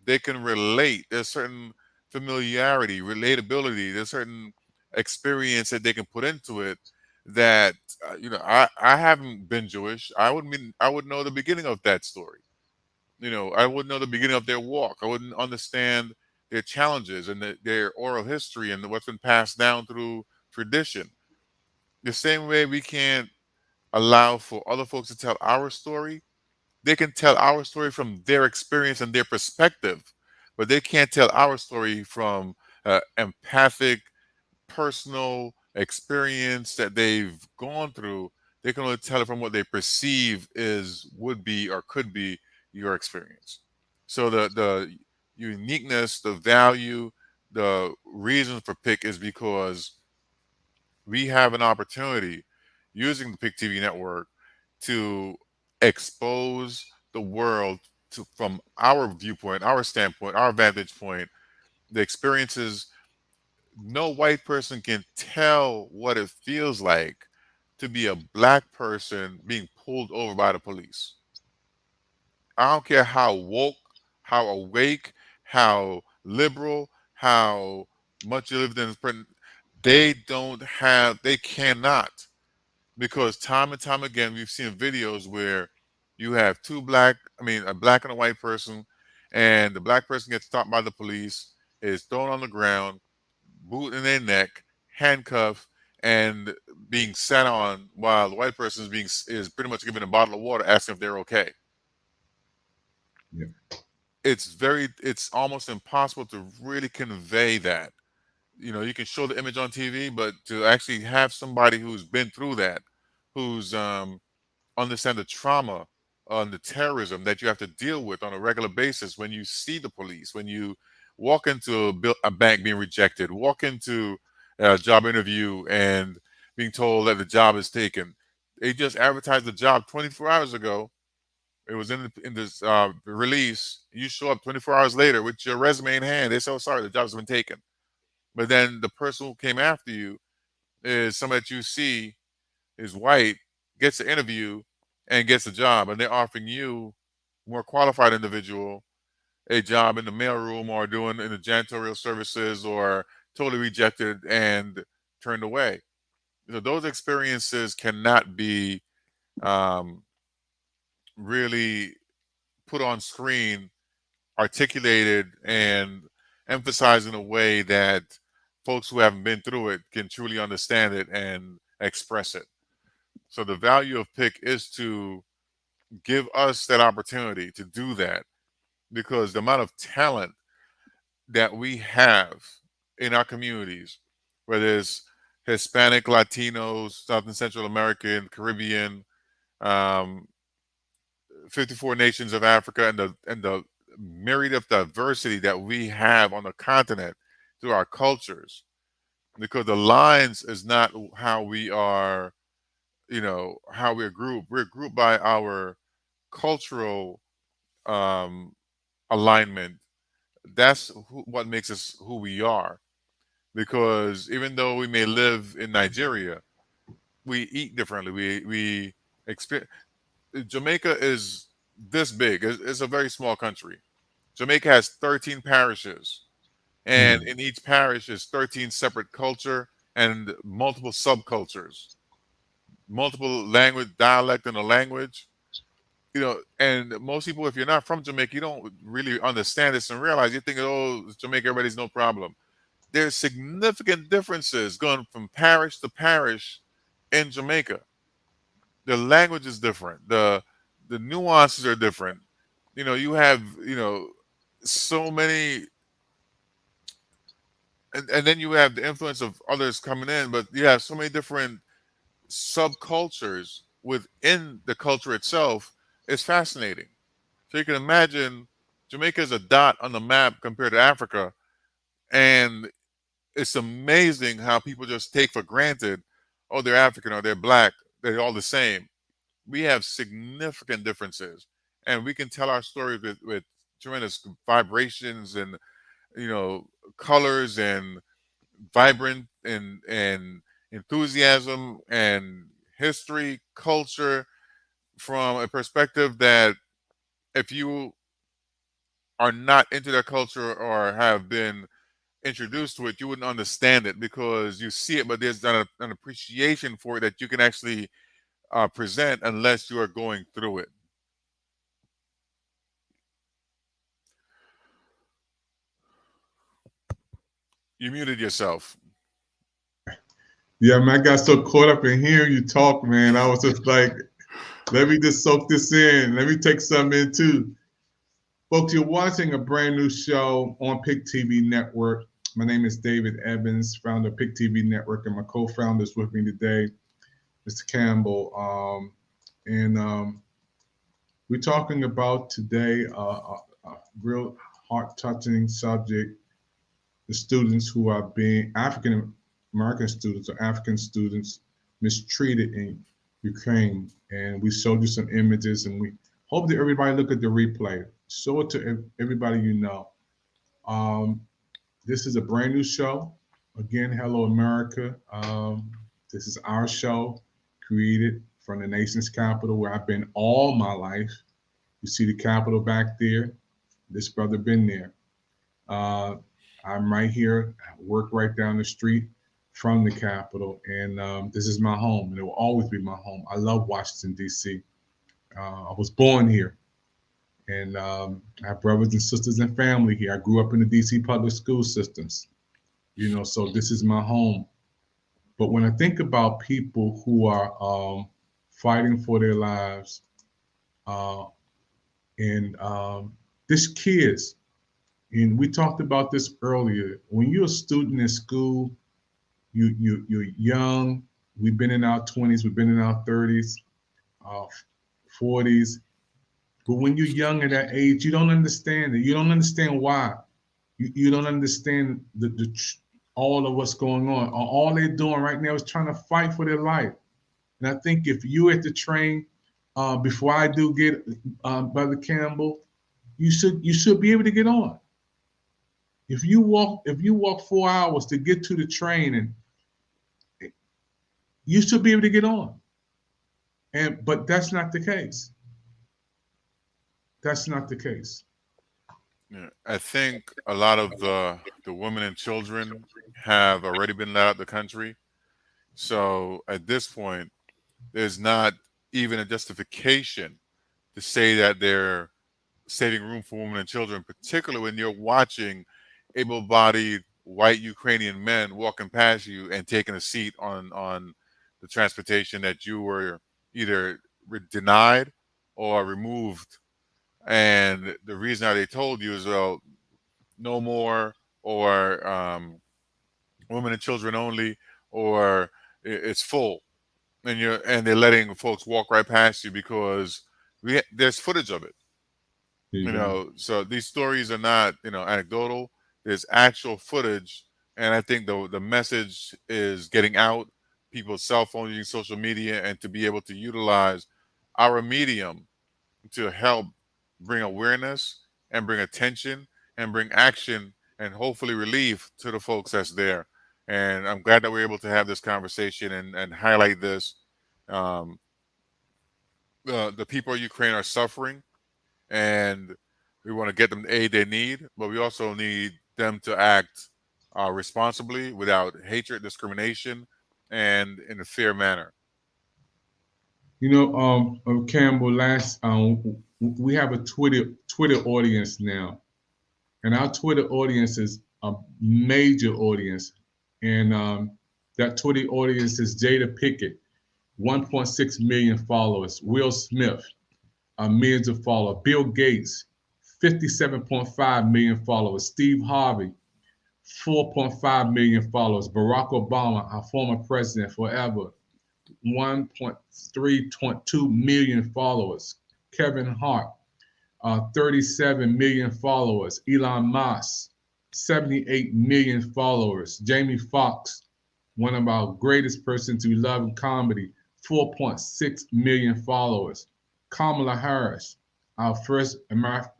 they can relate. There's certain familiarity, relatability. There's certain experience that they can put into it that I haven't been Jewish. I would know the beginning of that story. I wouldn't know the beginning of their walk. I wouldn't understand their challenges and their oral history and what's been passed down through tradition. The same way we can't allow for other folks to tell our story, they can tell our story from their experience and their perspective, but they can't tell our story from empathic, personal experience that they've gone through. They can only tell it from what they perceive would be or could be your experience. So the uniqueness, the value, the reason for Pick is because we have an opportunity using the Pick TV network to expose the world from our viewpoint, our standpoint, our vantage point, the experiences. No white person can tell what it feels like to be a Black person being pulled over by the police. I don't care how woke, how awake, how liberal, how much you lived in this. They cannot, because time and time again, we've seen videos where you have a Black and a white person, and the Black person gets stopped by the police, is thrown on the ground, boot in their neck, handcuffed, and being sat on, while the white person is pretty much given a bottle of water, asking if they're okay. Yeah. It's almost impossible to really convey that. You can show the image on TV, but to actually have somebody who's been through that, who's understand the trauma and the terrorism that you have to deal with on a regular basis when you see the police, when you walk into a bank being rejected, walk into a job interview and being told that the job is taken. They just advertised the job 24 hours ago. It was in this release. You show up 24 hours later with your resume in hand. They say, "Oh, sorry, the job's been taken." But then the person who came after you is somebody that you see is white, gets the interview, and gets a job, and they're offering you, more qualified individual, a job in the mailroom or doing in the janitorial services, or totally rejected and turned away. Those experiences cannot be really put on screen, articulated, and emphasized in a way that folks who haven't been through it can truly understand it and express it. So the value of PIC is to give us that opportunity to do that, because the amount of talent that we have in our communities, whether it's Hispanic, Latinos, South and Central American, Caribbean, 54 nations of Africa, and the myriad of diversity that we have on the continent through our cultures, because the lines is not how we are, how we're grouped. We're grouped by our cultural alignment. That's what makes us who we are. Because even though we may live in Nigeria, we eat differently. We experience. Jamaica is this big. It's a very small country. Jamaica has 13 parishes, and in each parish is 13 separate culture and multiple subcultures, multiple language, dialect in a language. And most people, if you're not from Jamaica, you don't really understand this and realize. You think, oh, Jamaica, everybody's no problem. There's significant differences going from parish to parish in Jamaica. The language is different. The nuances are different. You have, so many, and then you have the influence of others coming in, but you have so many different subcultures within the culture itself. It's fascinating. So you can imagine Jamaica is a dot on the map compared to Africa, and it's amazing how people just take for granted, oh, they're African or they're black, they're all the same. We have significant differences, and we can tell our stories with tremendous vibrations and colors and vibrant and enthusiasm and history, culture, from a perspective that if you are not into that culture or have been introduced to it, you wouldn't understand it, because you see it, but there's not an appreciation for it that you can actually present unless you are going through it. You muted yourself. Yeah, man, I got so caught up in hearing you talk, man. I was just like, let me just soak this in. Let me take something in too. Folks, you're watching a brand new show on PIC TV Network. My name is David Evans, founder of PIC TV Network, and my co-founders with me today, Mr. Campbell. We're talking about today a real heart-touching subject, the students who are being African-American students or African students mistreated in Ukraine. And we showed you some images, and we hope that everybody look at the replay. Show it to everybody you know. This is a brand new show. Again, hello, America. This is our show, created from the nation's capital, where I've been all my life. You see the Capitol back there. This brother been there. I'm right here. I work right down the street from the Capitol, and this is my home, and it will always be my home. I love Washington, D.C. I was born here, and I have brothers and sisters and family here. I grew up in the D.C. public school systems, so this is my home. But when I think about people who are fighting for their lives, and this kids, and we talked about this earlier, when you're a student in school, you're young. We've been in our 20s, we've been in our 30s, 40s. But when you're young at that age, you don't understand it. You don't understand why. You don't understand all of what's going on. All they're doing right now is trying to fight for their life. And I think if you at the train, before I do get Brother Campbell, you should be able to get on. If you walk 4 hours to get to the train, and you should be able to get on. But that's not the case. That's not the case. Yeah, I think a lot of the women and children have already been let out of the country. So at this point, there's not even a justification to say that they're saving room for women and children, particularly when you're watching able-bodied white Ukrainian men walking past you and taking a seat on the transportation that you were either denied or removed. And the reason how they told you is, well, no more, or women and children only, or it's full, and they're letting folks walk right past you because there's footage of it. You know, so these stories are not, anecdotal. There's actual footage, and I think the message is getting out. People's cell phones, using social media, and to be able to utilize our medium to help bring awareness and bring attention and bring action and hopefully relief to the folks that's there. And I'm glad that we're able to have this conversation and highlight this. The people of Ukraine are suffering, and we want to get them the aid they need, but we also need them to act responsibly, without hatred, discrimination, and in a fair manner. Campbell, we have a Twitter audience now, and our Twitter audience is a major audience, and that Twitter audience is Jada Pickett, 1.6 million followers. Will Smith, millions of followers. Bill Gates, 57.5 million followers. Steve Harvey, 4.5 million followers. Barack Obama, our former president forever, 1.3.2 million followers. Kevin Hart, 37 million followers. Elon Musk, 78 million followers. Jamie Foxx, one of our greatest persons we love in comedy, 4.6 million followers. Kamala Harris, our first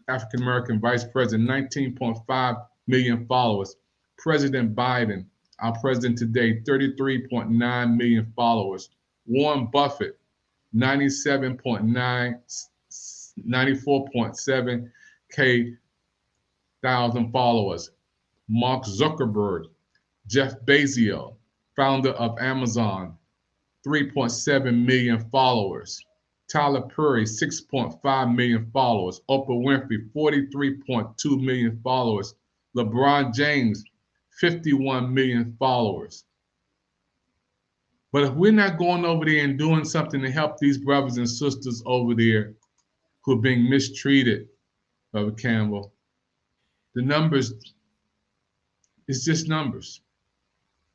African American vice president, 19.5 million followers. President Biden, our president today, 33.9 million followers. Warren Buffett, 94.7 thousand followers. Mark Zuckerberg, Jeff Bezos, founder of Amazon, 3.7 million followers. Tyler Perry, 6.5 million followers. Oprah Winfrey, 43.2 million followers. LeBron James, 51 million followers. But if we're not going over there and doing something to help these brothers and sisters over there who are being mistreated, Brother Campbell, the numbers, it's just numbers.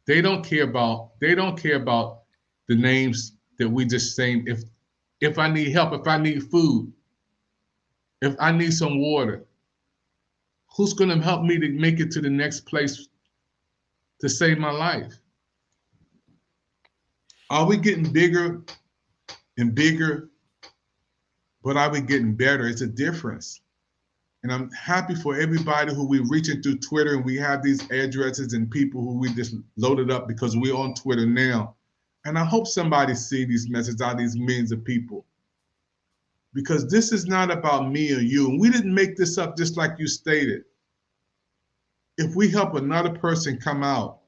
They don't care about the names that we just saying. If I need help, if I need food, if I need some water, who's going to help me to make it to the next place to save my life? Are we getting bigger and bigger, but are we getting better? It's a difference. And I'm happy for everybody who we're reaching through Twitter, and we have these addresses and people who we just loaded up because we're on Twitter now. And I hope somebody see these messages out of these millions of people. Because this is not about me or you. And we didn't make this up, just like you stated. If we help another person come out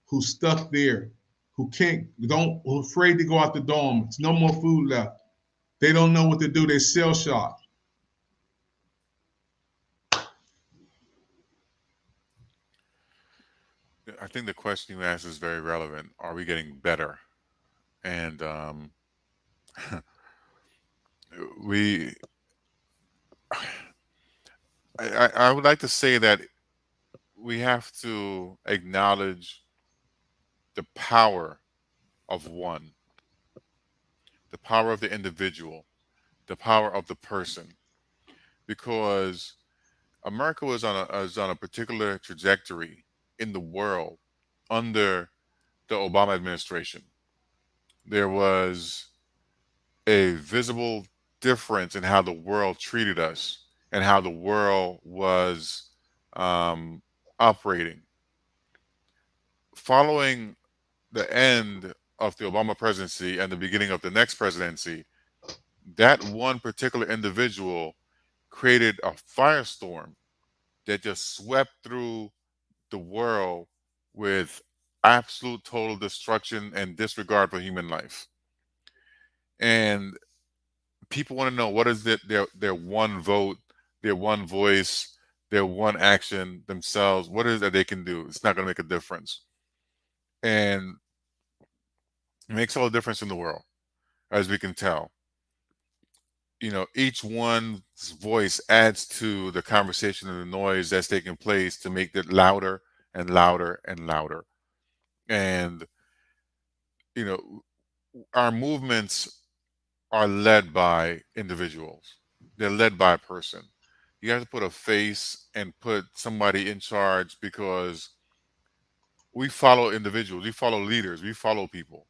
who's stuck there, who's afraid to go out the dorm, there's no more food left. They don't know what to do, they're shell shocked. I think the question you asked is very relevant. Are we getting better? And I would like to say that we have to acknowledge the power of one, the power of the individual, the power of the person, because America was on a particular trajectory in the world under the Obama administration. There was a visible difference in how the world treated us and how the world was operating. Following the end of the Obama presidency and the beginning of the next presidency, that one particular individual created a firestorm that just swept through the world with absolute total destruction and disregard for human life. And people want to know, what is it, their one vote, their one voice, their one action themselves, what is it that they can do? It's not going to make a difference. And it makes all the difference in the world, as we can tell. You know, each one's voice adds to the conversation and the noise that's taking place to make it louder and louder and louder. And, you know, our movements are led by individuals. They're led by a person. You have to put a face and put somebody in charge, because we follow individuals, we follow leaders, we follow people.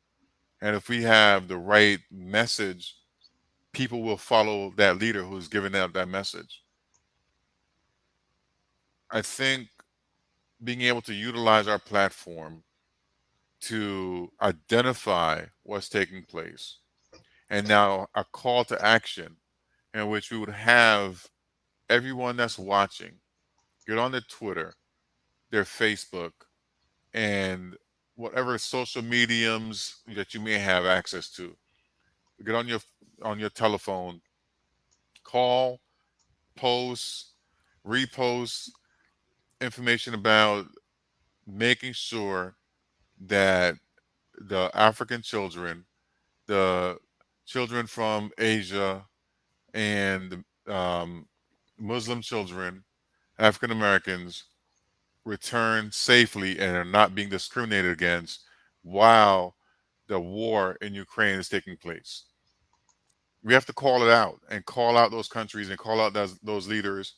And if we have the right message, people will follow that leader who's giving out that message. I think being able to utilize our platform to identify what's taking place, and now a call to action in which we would have everyone that's watching get on their Twitter, their Facebook, and whatever social mediums that you may have access to. Get on your telephone, call, post, repost information about making sure that the African children, the children from Asia, and Muslim children, African Americans, return safely and are not being discriminated against while the war in Ukraine is taking place. We have to call it out and call out those countries and call out those leaders.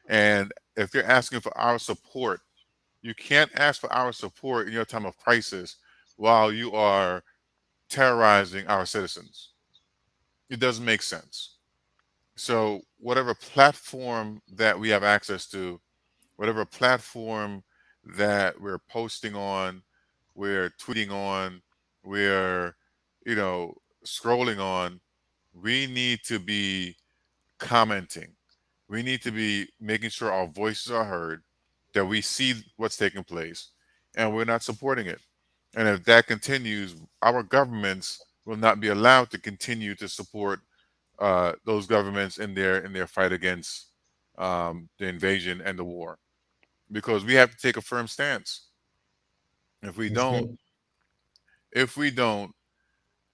And if they're asking for our support, you can't ask for our support in your time of crisis while you are terrorizing our citizens. It doesn't make sense. So whatever platform that we have access to, whatever platform that we're posting on, we're tweeting on, we're, scrolling on, we need to be commenting. We need to be making sure our voices are heard, that we see what's taking place, and we're not supporting it. And if that continues, our governments will not be allowed to continue to support those governments in their fight against the invasion and the war, because we have to take a firm stance. If we don't,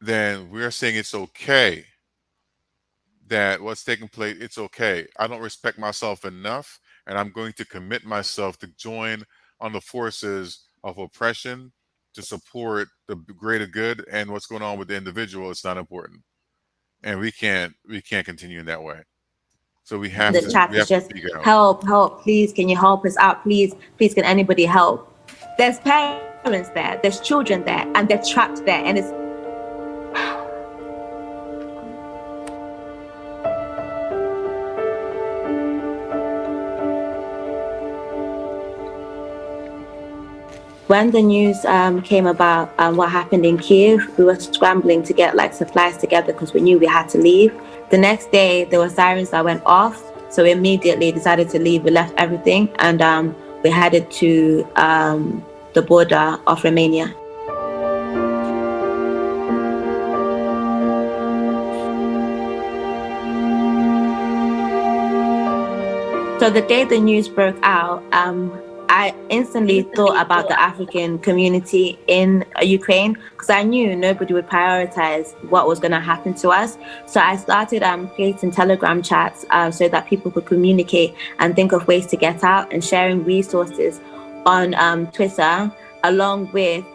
then we're saying it's okay that what's taking place, it's okay. I don't respect myself enough, and I'm going to commit myself to join on the forces of oppression to support the greater good, and what's going on with the individual, it's not important. And we can't continue in that way. So we have The chat is just speak out. help, please. Can you help us out, please? Please, can anybody help? There's parents there, there's children there, and they're trapped there, and it's when the news came about what happened in Kiev, we were scrambling to get supplies together because we knew we had to leave. The next day, there were sirens that went off, so we immediately decided to leave. We left everything, and we headed to the border of Romania. So the day the news broke out, I instantly thought about the African community in Ukraine, because I knew nobody would prioritize what was going to happen to us. So I started creating Telegram chats so that people could communicate and think of ways to get out, and sharing resources on Twitter, along with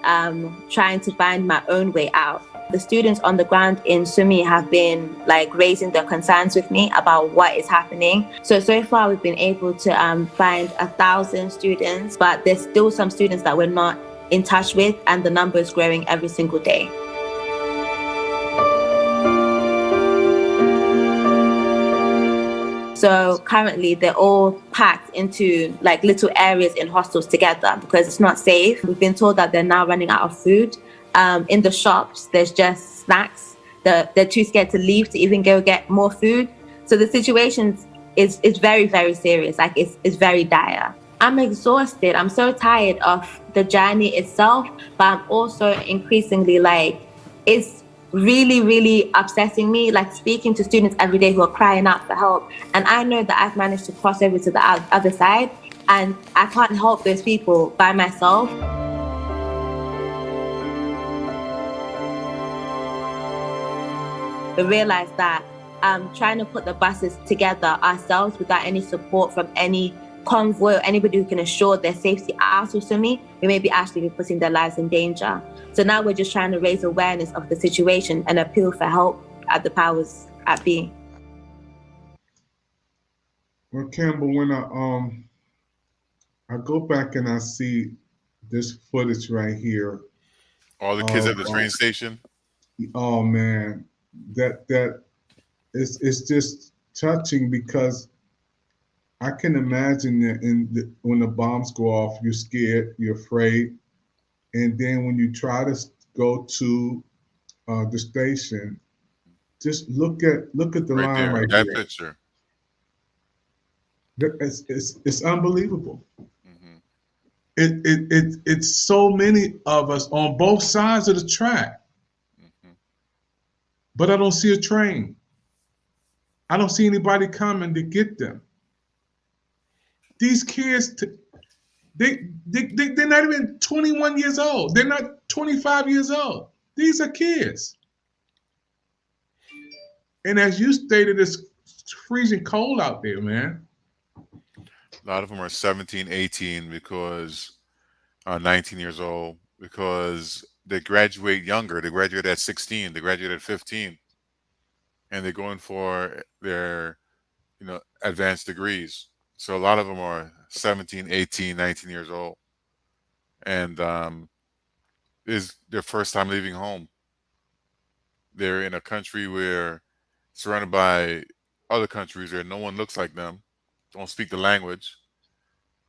trying to find my own way out. The students on the ground in Sumy have been raising their concerns with me about what is happening. So far we've been able to find 1,000 students, but there's still some students that we're not in touch with, and the number is growing every single day. So currently they're all packed into like little areas in hostels together because it's not safe. We've been told that they're now running out of food. In the shops, there's just snacks. They're too scared to leave to even go get more food. So the situation is very, very serious. Like it's very dire. I'm exhausted. I'm so tired of the journey itself, but I'm also increasingly like, it's really, really upsetting me, like speaking to students every day who are crying out for help. And I know that I've managed to cross over to the other side, and I can't help those people by myself. We realize that trying to put the buses together ourselves without any support from any convoy or anybody who can assure their safety out of Sumi, we may be actually putting their lives in danger. So now we're just trying to raise awareness of the situation and appeal for help at the powers at be. Well, Campbell, when I go back and I see this footage right here, all the kids at the train station. Oh man, that it's just touching because I can imagine that when the bombs go off, you're scared, you're afraid, and then when you try to go to the station, just look at the Right line there, right that there. picture. It's unbelievable. It's so many of us on both sides of the track, but I don't see a train. I don't see anybody coming to get them. These kids, they're not even 21 years old. They're not 25 years old. These are kids. And as you stated, it's freezing cold out there, man. A lot of them are 17, 18 because 19 years old because they graduate younger. They graduate at 16. They graduate at 15. And they're going for their, advanced degrees. So a lot of them are 17, 18, 19 years old. And is their first time leaving home. They're in a country where surrounded by other countries where no one looks like them, don't speak the language,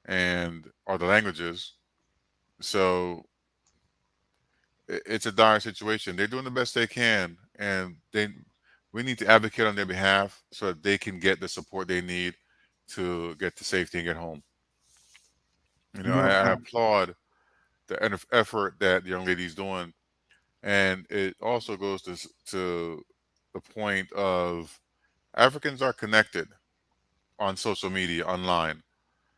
or the languages. So it's a dire situation. They're doing the best they can, and we need to advocate on their behalf so that they can get the support they need to get to safety and get home. I applaud the effort that the young lady's doing, and it also goes to the point of Africans are connected on social media, online.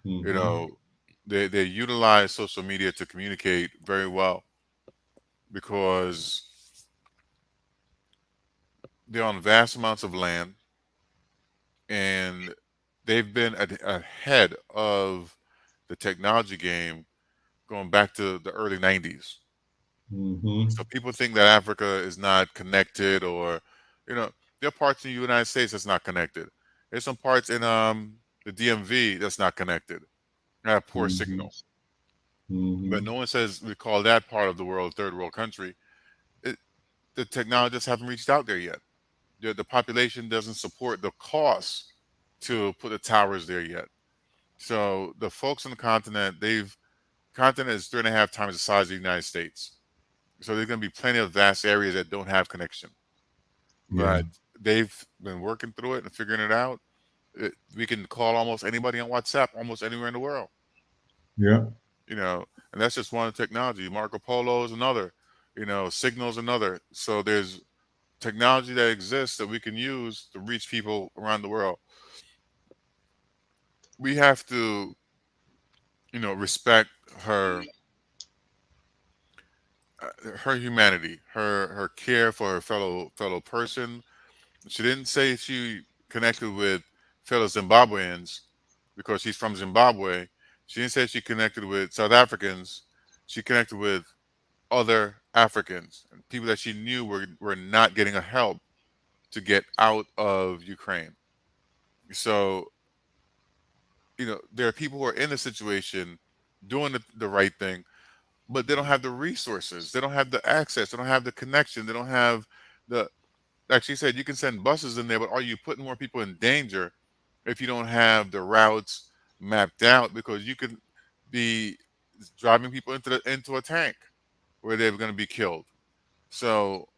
They utilize social media to communicate very well because they're on vast amounts of land and they've been ahead of the technology game going back to the early 90s. So people think that Africa is not connected, or there are parts in the United States that's not connected. There's some parts in the DMV that's not connected. Have poor signals. But no one says we call that part of the world third world country. The technologists haven't reached out there yet. The population doesn't support the cost to put the towers there yet. So the folks on the continent, continent is 3.5 times the size of the United States. So there's going to be plenty of vast areas that don't have connection. But they've been working through it and figuring it out. We can call almost anybody on WhatsApp, almost anywhere in the world. Yeah. And that's just one technology. Marco Polo is another. Signal's another. So there's technology that exists that we can use to reach people around the world. We have to, respect her humanity, her care for her fellow person. She didn't say she connected with fellow Zimbabweans because she's from Zimbabwe. She didn't say she connected with South Africans. She connected with other Africans and people that she knew were not getting a help to get out of Ukraine. So, there are people who are in the situation doing the right thing, but they don't have the resources. They don't have the access. They don't have the connection. They don't have the. Like she said, you can send buses in there, but are you putting more people in danger if you don't have the routes mapped out? Because you could be driving people into a tank where they're going to be killed. So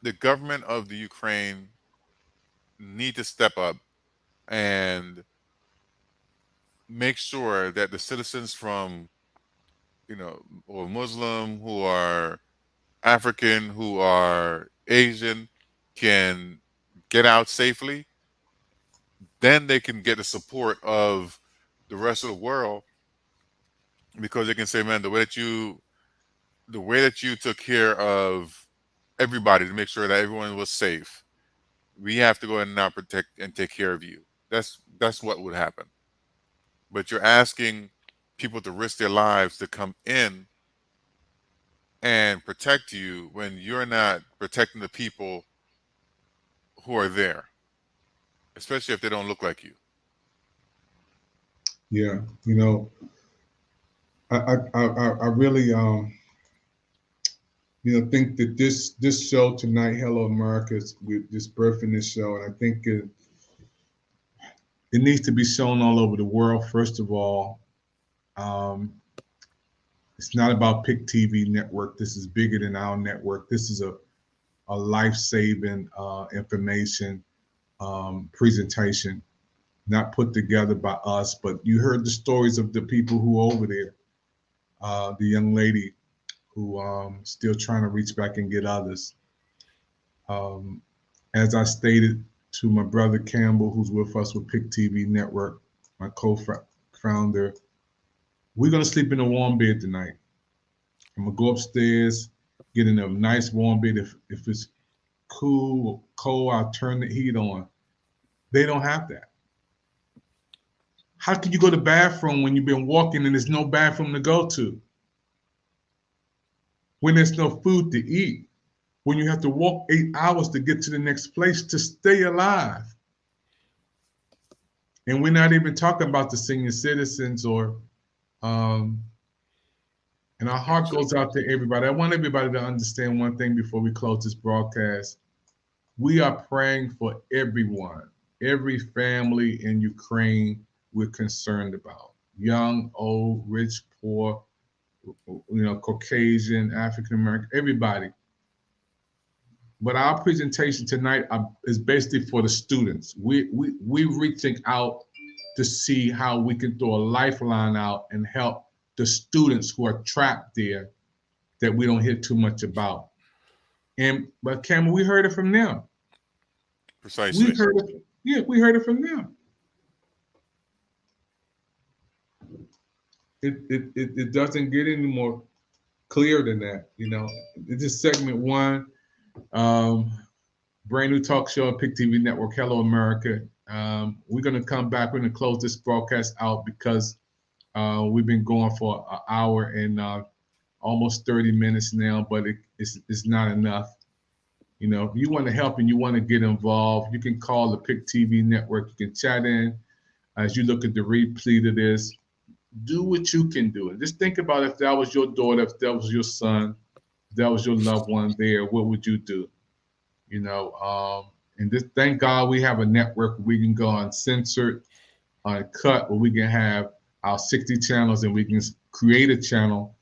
the government of the Ukraine need to step up and make sure that the citizens from, who are Muslim, who are African, who are Asian, can get out safely. Then they can get the support of the rest of the world, because they can say, man, the way that you took care of everybody to make sure that everyone was safe, we have to go ahead and now protect and take care of you. That's what would happen. But you're asking people to risk their lives to come in and protect you when you're not protecting the people who are there, especially if they don't look like you. Yeah, I really think that this show tonight, Hello America, with this birthing this show, and I think it needs to be shown all over the world. First of all, it's not about Pick TV Network. This is bigger than our network. This is a life-saving information presentation, not put together by us, but you heard the stories of the people who are over there. The young lady who still trying to reach back and get others. As I stated to my brother Campbell, who's with us with Pick TV Network, my co-founder, we're gonna sleep in a warm bed tonight. I'm gonna go upstairs, get in a nice warm bed. If it's cool or cold, I'll turn the heat on. They don't have that. How can you go to the bathroom when you've been walking and there's no bathroom to go to? When there's no food to eat? When you have to walk 8 hours to get to the next place to stay alive? And we're not even talking about the senior citizens or, and our heart goes out to everybody. I want everybody to understand one thing before we close this broadcast. We are praying for everyone, every family in Ukraine we're concerned about. Young, old, rich, poor, Caucasian, African American, everybody. But our presentation tonight is basically for the students. We're reaching out to see how we can throw a lifeline out and help the students who are trapped there that we don't hear too much about. But Cameron, we heard it from them. Precisely. We heard it from them. It doesn't get any more clear than that, This is segment one. Brand new talk show on Pick TV Network, Hello America. We're gonna come back. We're gonna close this broadcast out because we've been going for an hour and almost 30 minutes now, but it's not enough. If you want to help and you want to get involved, you can call the Pick TV Network. You can chat in as you look at the replay of this. Do what you can do. And just think about if that was your daughter, if that was your son, if that was your loved one there, what would you do? And just thank God we have a network where we can go uncensored, uncut, where we can have our 60 channels and we can create a channel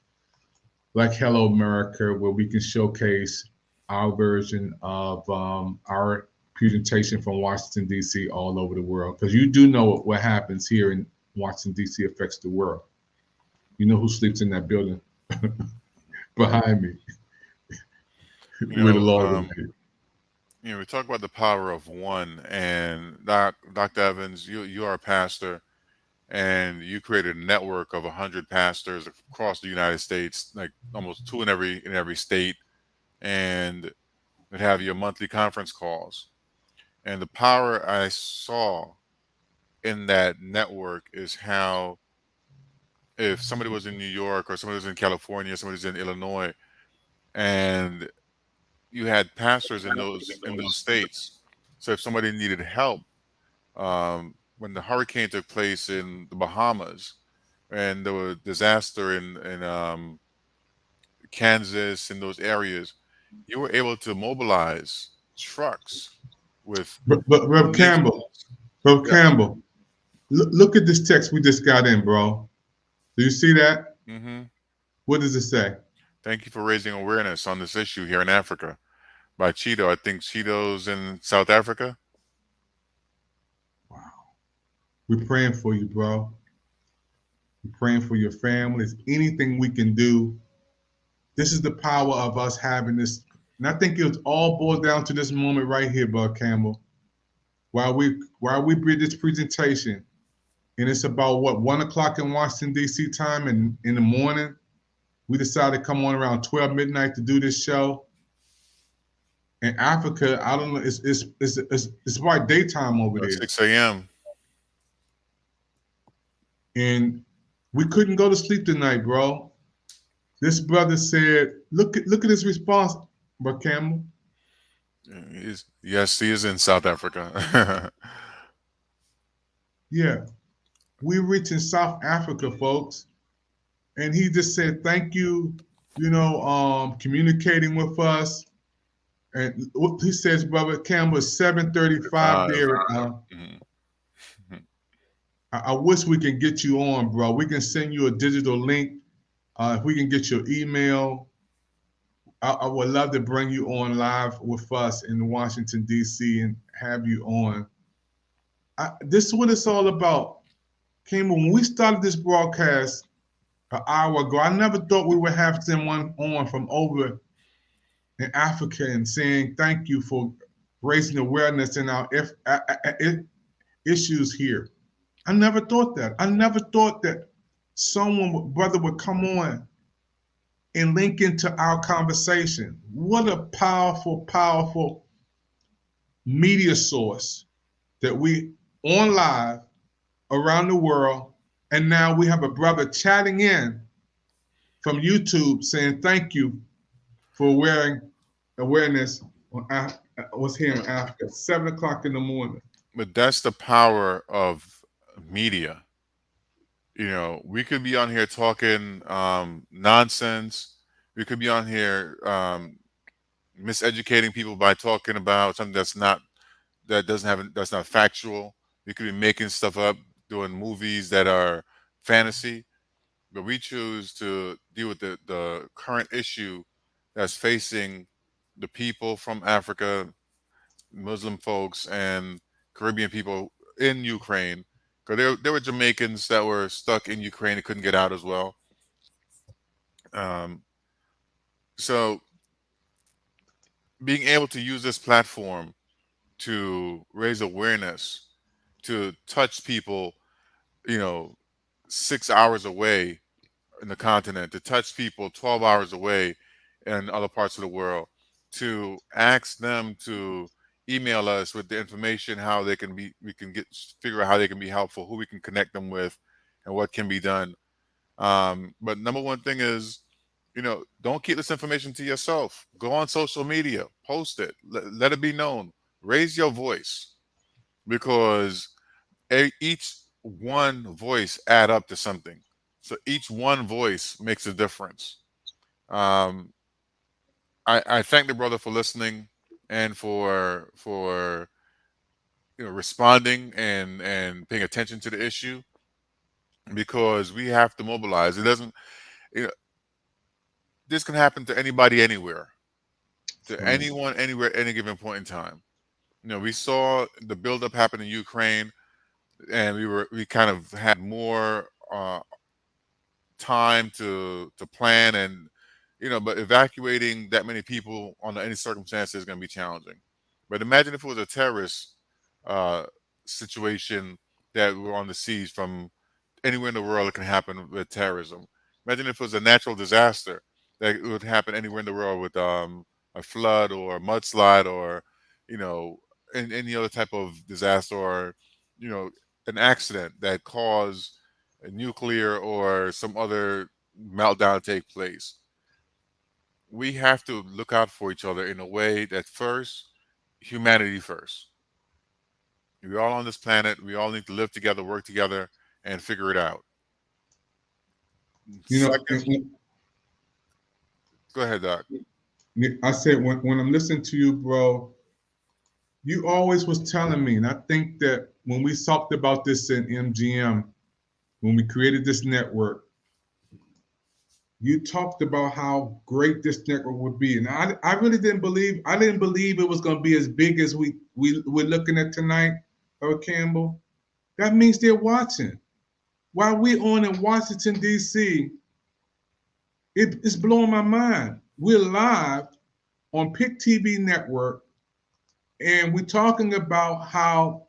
like Hello America where we can showcase our version of our presentation from Washington, D.C. all over the world. Because you do know what happens here in Washington, D.C. affects the world. You know who sleeps in that building behind me. Where the Lord is. We talk about the power of one, and Dr. Evans, you are a pastor, and you created a network of 100 pastors across the United States, like almost 2 in every state, and would have your monthly conference calls. And the power I saw in that network is how if somebody was in New York or somebody was in California, somebody was in Illinois, and you had pastors in those states. So if somebody needed help, when the hurricane took place in the Bahamas, and the disaster in Kansas and those areas, you were able to mobilize trucks with But Rev police. Campbell, Rev Yeah. Campbell, look at this text we just got in, bro. Do you see that? hmm What does it say? Thank you for raising awareness on this issue here in Africa by Cheeto. I think Cheeto's in South Africa. We're praying for you, bro. We're praying for your families. Anything we can do. This is the power of us having this. And I think it all boils down to this moment right here, Bud Campbell. While we did this presentation, and it's about what 1 o'clock in Washington D.C. time, and in the morning, we decided to come on around 12 midnight to do this show. In Africa, I don't know, it's about daytime over there. 6 a.m. And we couldn't go to sleep tonight, bro. This brother said, look at his response, Bud Campbell. Yes, he is in South Africa. Yeah. We're reaching South Africa, folks. And he just said, thank you, communicating with us. And what he says, Brother Campbell, 7:35 there. I wish we can get you on, bro. We can send you a digital link. If we can get your email, I would love to bring you on live with us in Washington, D.C. and have you on. This is what it's all about. Campbell, when we started this broadcast an hour ago, I never thought we would have someone on from over in Africa and saying thank you for raising awareness in our issues here. I never thought that. I never thought that brother would come on and link into our conversation. What a powerful, powerful media source that we on live around the world. And now we have a brother chatting in from YouTube saying thank you for wearing awareness on what's here in Africa, 7 o'clock in the morning. But that's the power of media. We could be on here talking nonsense. We could be on here miseducating people by talking about something that's not factual. We could be making stuff up, doing movies that are fantasy. But we choose to deal with the current issue that's facing the people from Africa, Muslim folks, and Caribbean people in Ukraine. Because there were Jamaicans that were stuck in Ukraine and couldn't get out as well. So being able to use this platform to raise awareness, to touch people, 6 hours away in the continent, to touch people 12 hours away in other parts of the world, to ask them to email us with the information how they can be, figure out how they can be helpful, who we can connect them with, and what can be done. But number one thing is, don't keep this information to yourself. Go on social media, post it, let it be known, raise your voice, because each one voice add up to something. So each one voice makes a difference. I thank the brother for listening and for responding and paying attention to the issue, because we have to mobilize. It doesn't, this can happen to anybody, anywhere, to anyone, anywhere, at any given point in time. We saw the buildup happen in Ukraine, and we kind of had more time to plan, and but evacuating that many people under any circumstance is going to be challenging. But imagine if it was a terrorist situation that were on the seas from anywhere in the world. It can happen with terrorism. Imagine if it was a natural disaster that would happen anywhere in the world with a flood or a mudslide, or any other type of disaster, or an accident that caused a nuclear or some other meltdown to take place. We have to look out for each other in a way that, first, humanity first. We're all on this planet. We all need to live together, work together, and figure it out. You know, Go ahead, Doc. I said when I'm listening to you, bro, you always was telling me, and I think that when we talked about this in MGM, when we created this network, you talked about how great this network would be, and I really didn't believe it was going to be as big as we're looking at tonight, Campbell. That means they're watching. While we're on in Washington D.C., it's blowing my mind. We're live on Pick TV Network, and we're talking about how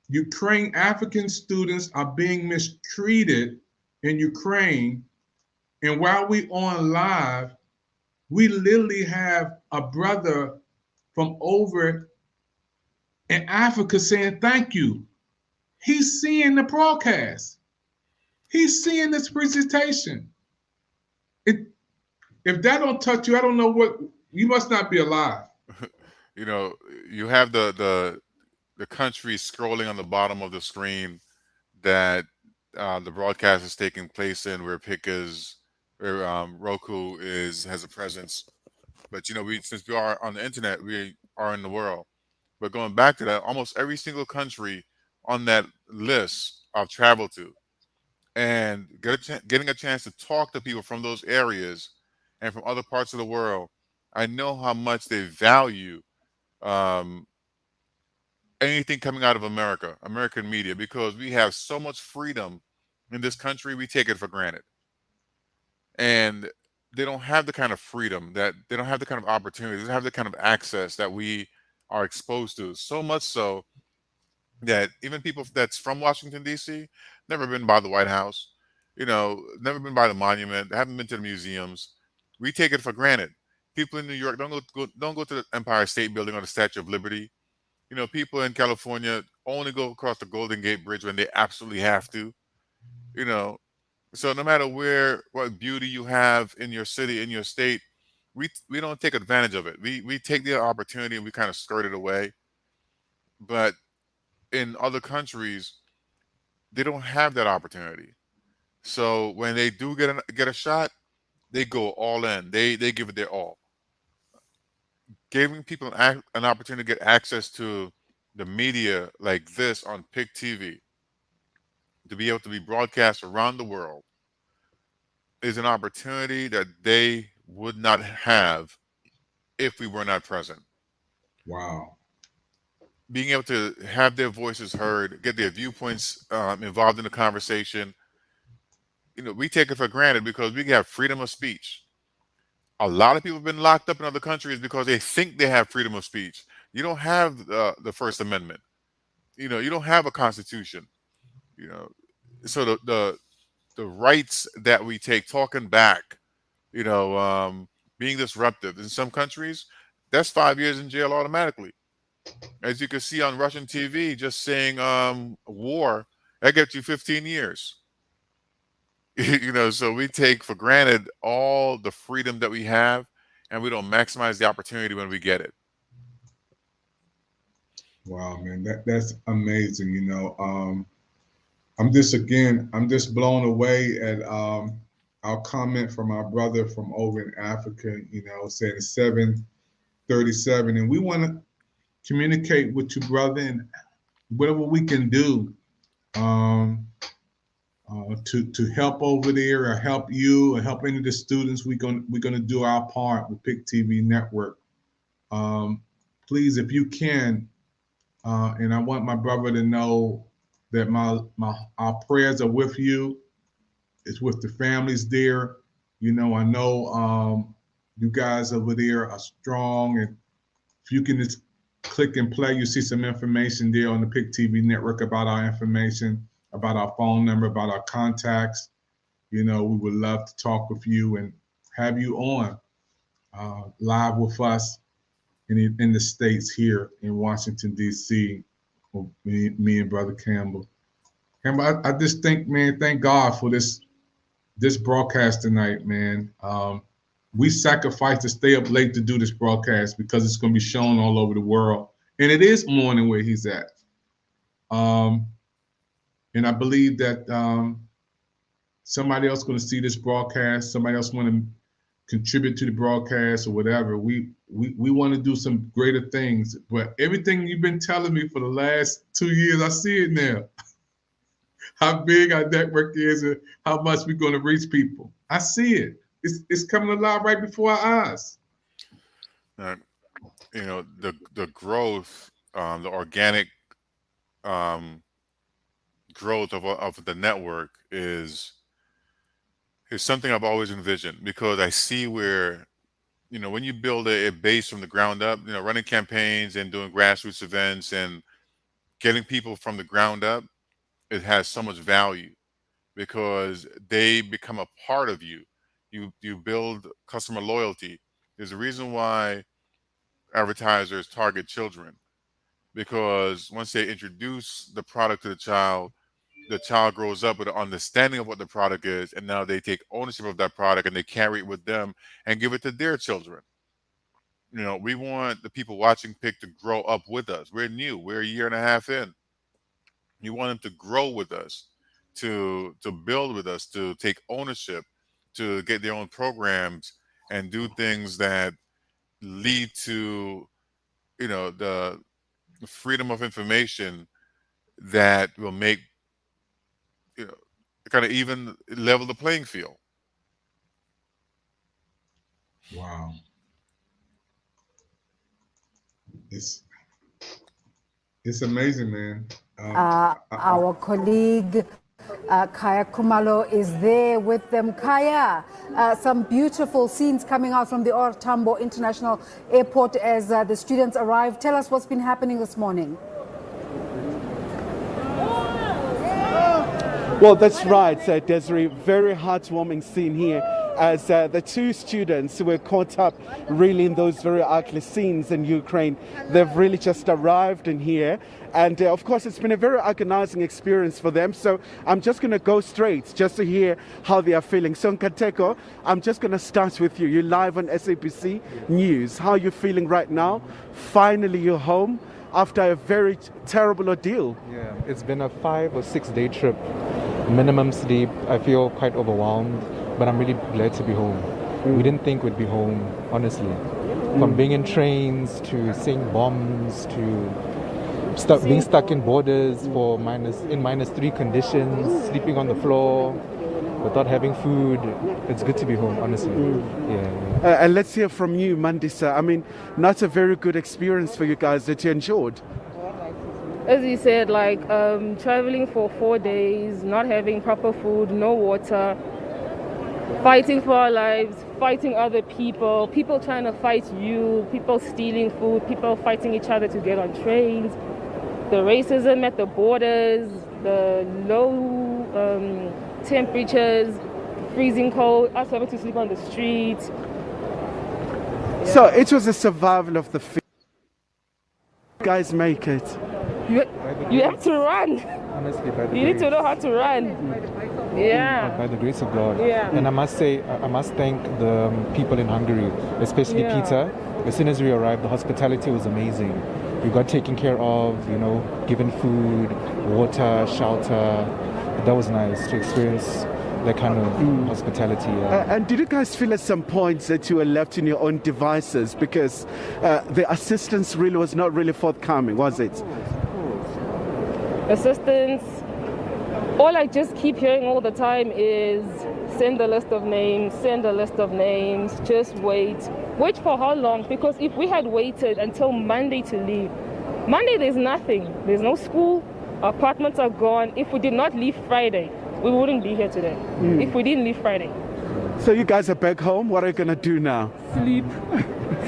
Ukraine African students are being mistreated in Ukraine. And while we on live, we literally have a brother from over in Africa saying thank you. He's seeing the broadcast. He's seeing this presentation. If that don't touch you, I don't know what, you must not be alive. You know, you have the country scrolling on the bottom of the screen that the broadcast is taking place in, where Roku has a presence. But you know, since we are on the internet, we are in the world. But going back to that, almost every single country on that list I've traveled to, and getting a chance to talk to people from those areas and from other parts of the world, I know how much they value anything coming out of American media, because we have so much freedom in this country. We take it for granted, and they don't have the kind of freedom, that they don't have the kind of opportunities, they don't have the kind of access that we are exposed to. So much so that even people that's from Washington D.C. never been by the White House, you know, never been by the monument, haven't been to the museums. We take it for granted. People in New York don't go to the Empire State Building or the Statue of Liberty. You know, people in California only go across the Golden Gate Bridge when they absolutely have to. You know, so no matter what beauty you have in your city, in your state, we don't take advantage of it. We take the opportunity and we kind of skirt it away. But in other countries, they don't have that opportunity. So when they do get a shot, they go all in. They give it their all. Giving people an opportunity to get access to the media like this on Pick TV, to be able to be broadcast around the world, is an opportunity that they would not have if we were not present. Wow. Being able to have their voices heard, get their viewpoints involved in the conversation. You know, we take it for granted because we have freedom of speech. A lot of people have been locked up in other countries because they think they have freedom of speech. You don't have the First Amendment. You know, you don't have a constitution. You know, so the rights that we take, talking back, you know, being disruptive in some countries, that's 5 years in jail automatically. As you can see on Russian TV, just saying war, that gets you 15 years. You know, so we take for granted all the freedom that we have, and we don't maximize the opportunity when we get it. Wow, man, that's amazing. You know, I'm just blown away at our comment from our brother from over in Africa. You know, saying 7:37, and we want to communicate with you, brother, and whatever we can do to help over there, or help you, or help any of the students. We're gonna do our part with Pick TV Network. Please, if you can, and I want my brother to know that our prayers are with you. It's with the families there. You know, I know you guys over there are strong, and if you can just click and play, you see some information there on the Pick TV Network about our information, about our phone number, about our contacts. You know, we would love to talk with you and have you on live with us in the States here in Washington, D.C., with me and Brother Campbell. Campbell, I just think, man, thank God for this broadcast tonight, man. We sacrificed to stay up late to do this broadcast because it's going to be shown all over the world. And it is morning where he's at. And I believe that somebody else going to see this broadcast, somebody else want to contribute to the broadcast or whatever. We want to do some greater things. But everything you've been telling me for the last 2 years, I see it now. How big our network is and how much we're going to reach people. I see it. It's coming alive right before our eyes. You know, the growth, the organic growth of the network is something I've always envisioned, because I see where, you know, when you build a base from the ground up, you know, running campaigns and doing grassroots events and getting people from the ground up, it has so much value because they become a part of you. You build customer loyalty. There's a reason why advertisers target children, because once they introduce the product to the child grows up with an understanding of what the product is, and now they take ownership of that product and they carry it with them and give it to their children. You know, we want the people watching PIC to grow up with us. We're new. We're a year and a half in. You want them to grow with us, to build with us, to take ownership, to get their own programs and do things that lead to, you know, the freedom of information that will make, you know, kind of even level the playing field. Wow. It's amazing, man. Our colleague Kaya Kumalo is there with them. Kaya, some beautiful scenes coming out from the OR Tambo International Airport as the students arrive. Tell us what's been happening this morning. Well, that's right, Desiree. Very heartwarming scene here as the two students who were caught up really in those very ugly scenes in Ukraine. They've really just arrived in here. And of course, it's been a very agonizing experience for them. So I'm just going to go straight just to hear how they are feeling. So Nkateko, I'm just going to start with you. You're live on SABC News. How are you feeling right now? Finally, you're home after a very terrible ordeal. Yeah, it's been a 5 or 6 day trip. Minimum sleep. I feel quite overwhelmed, but I'm really glad to be home. We didn't think we'd be home, honestly. From being in trains to seeing bombs to being stuck in borders for -3 conditions, sleeping on the floor without having food. It's good to be home, honestly. Yeah. And let's hear from you, Mandisa. I mean, not a very good experience for you guys that you endured. As you said, like traveling for 4 days, not having proper food, no water, fighting for our lives, fighting other people, people trying to fight you, people stealing food, people fighting each other to get on trains, the racism at the borders, the low temperatures, freezing cold, us having to sleep on the streets. Yeah. So it was a survival of the fittest. Guys make it. You have to run. Honestly, you need to know how to run. Yeah. By the grace of God. Yeah. And I must say, I must thank the people in Hungary, especially Peter. As soon as we arrived, the hospitality was amazing. We got taken care of, you know, given food, water, shelter. That was nice to experience that kind of hospitality. And did you guys feel at some points that you were left in your own devices because the assistance really was not really forthcoming, was it? Assistance. All I just keep hearing all the time is send a list of names, send a list of names, just wait. Wait for how long? Because if we had waited until Monday to leave, Monday there's nothing. There's no school, our apartments are gone. If we did not leave Friday, we wouldn't be here today. If we didn't leave Friday. So you guys are back home. What are you going to do now? Sleep.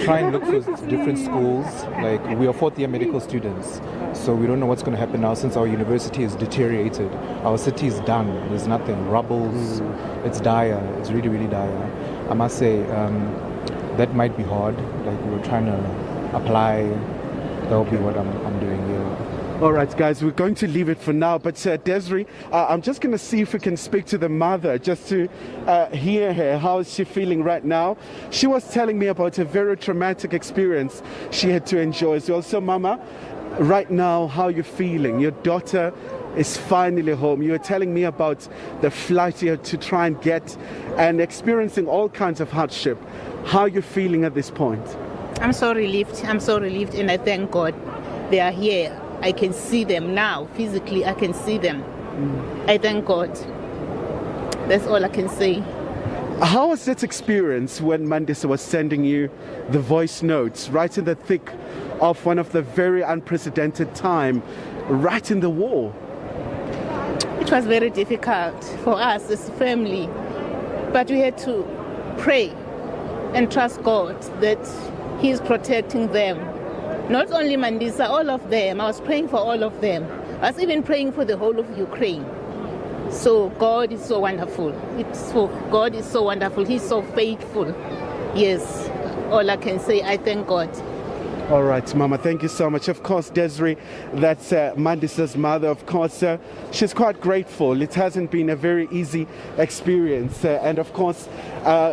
Try and look for different schools. Like, we are fourth-year medical students, so we don't know what's going to happen now since our university is deteriorated. Our city is done. There's nothing. Rubbles. It's dire. It's really, really dire. I must say, that might be hard. Like, we're trying to apply. That will be what I'm doing here. All right, guys, we're going to leave it for now. But Desiree, I'm just going to see if we can speak to the mother just to hear her. How is she feeling right now? She was telling me about a very traumatic experience she had to enjoy as well. So, Mama, right now, how you're feeling. Your daughter is finally home. You were telling me about the flight you had to try and get and experiencing all kinds of hardship. How are you feeling at this point? I'm so relieved. I'm so relieved, and I thank God they are here. I can see them now. Physically, I can see them. I thank God. That's all I can say. How was that experience when Mandisa was sending you the voice notes right in the thick of one of the very unprecedented time, right in the war? It was very difficult for us as a family, but we had to pray and trust God that He is protecting them. Not only Mandisa, all of them. I was praying for all of them. I was even praying for the whole of Ukraine. So God is so wonderful. God is so wonderful. He's so faithful. Yes, all I can say, I thank God. All right, Mama, thank you so much. Of course, Desiree, that's Mandisa's mother. Of course, she's quite grateful. It hasn't been a very easy experience. And of course,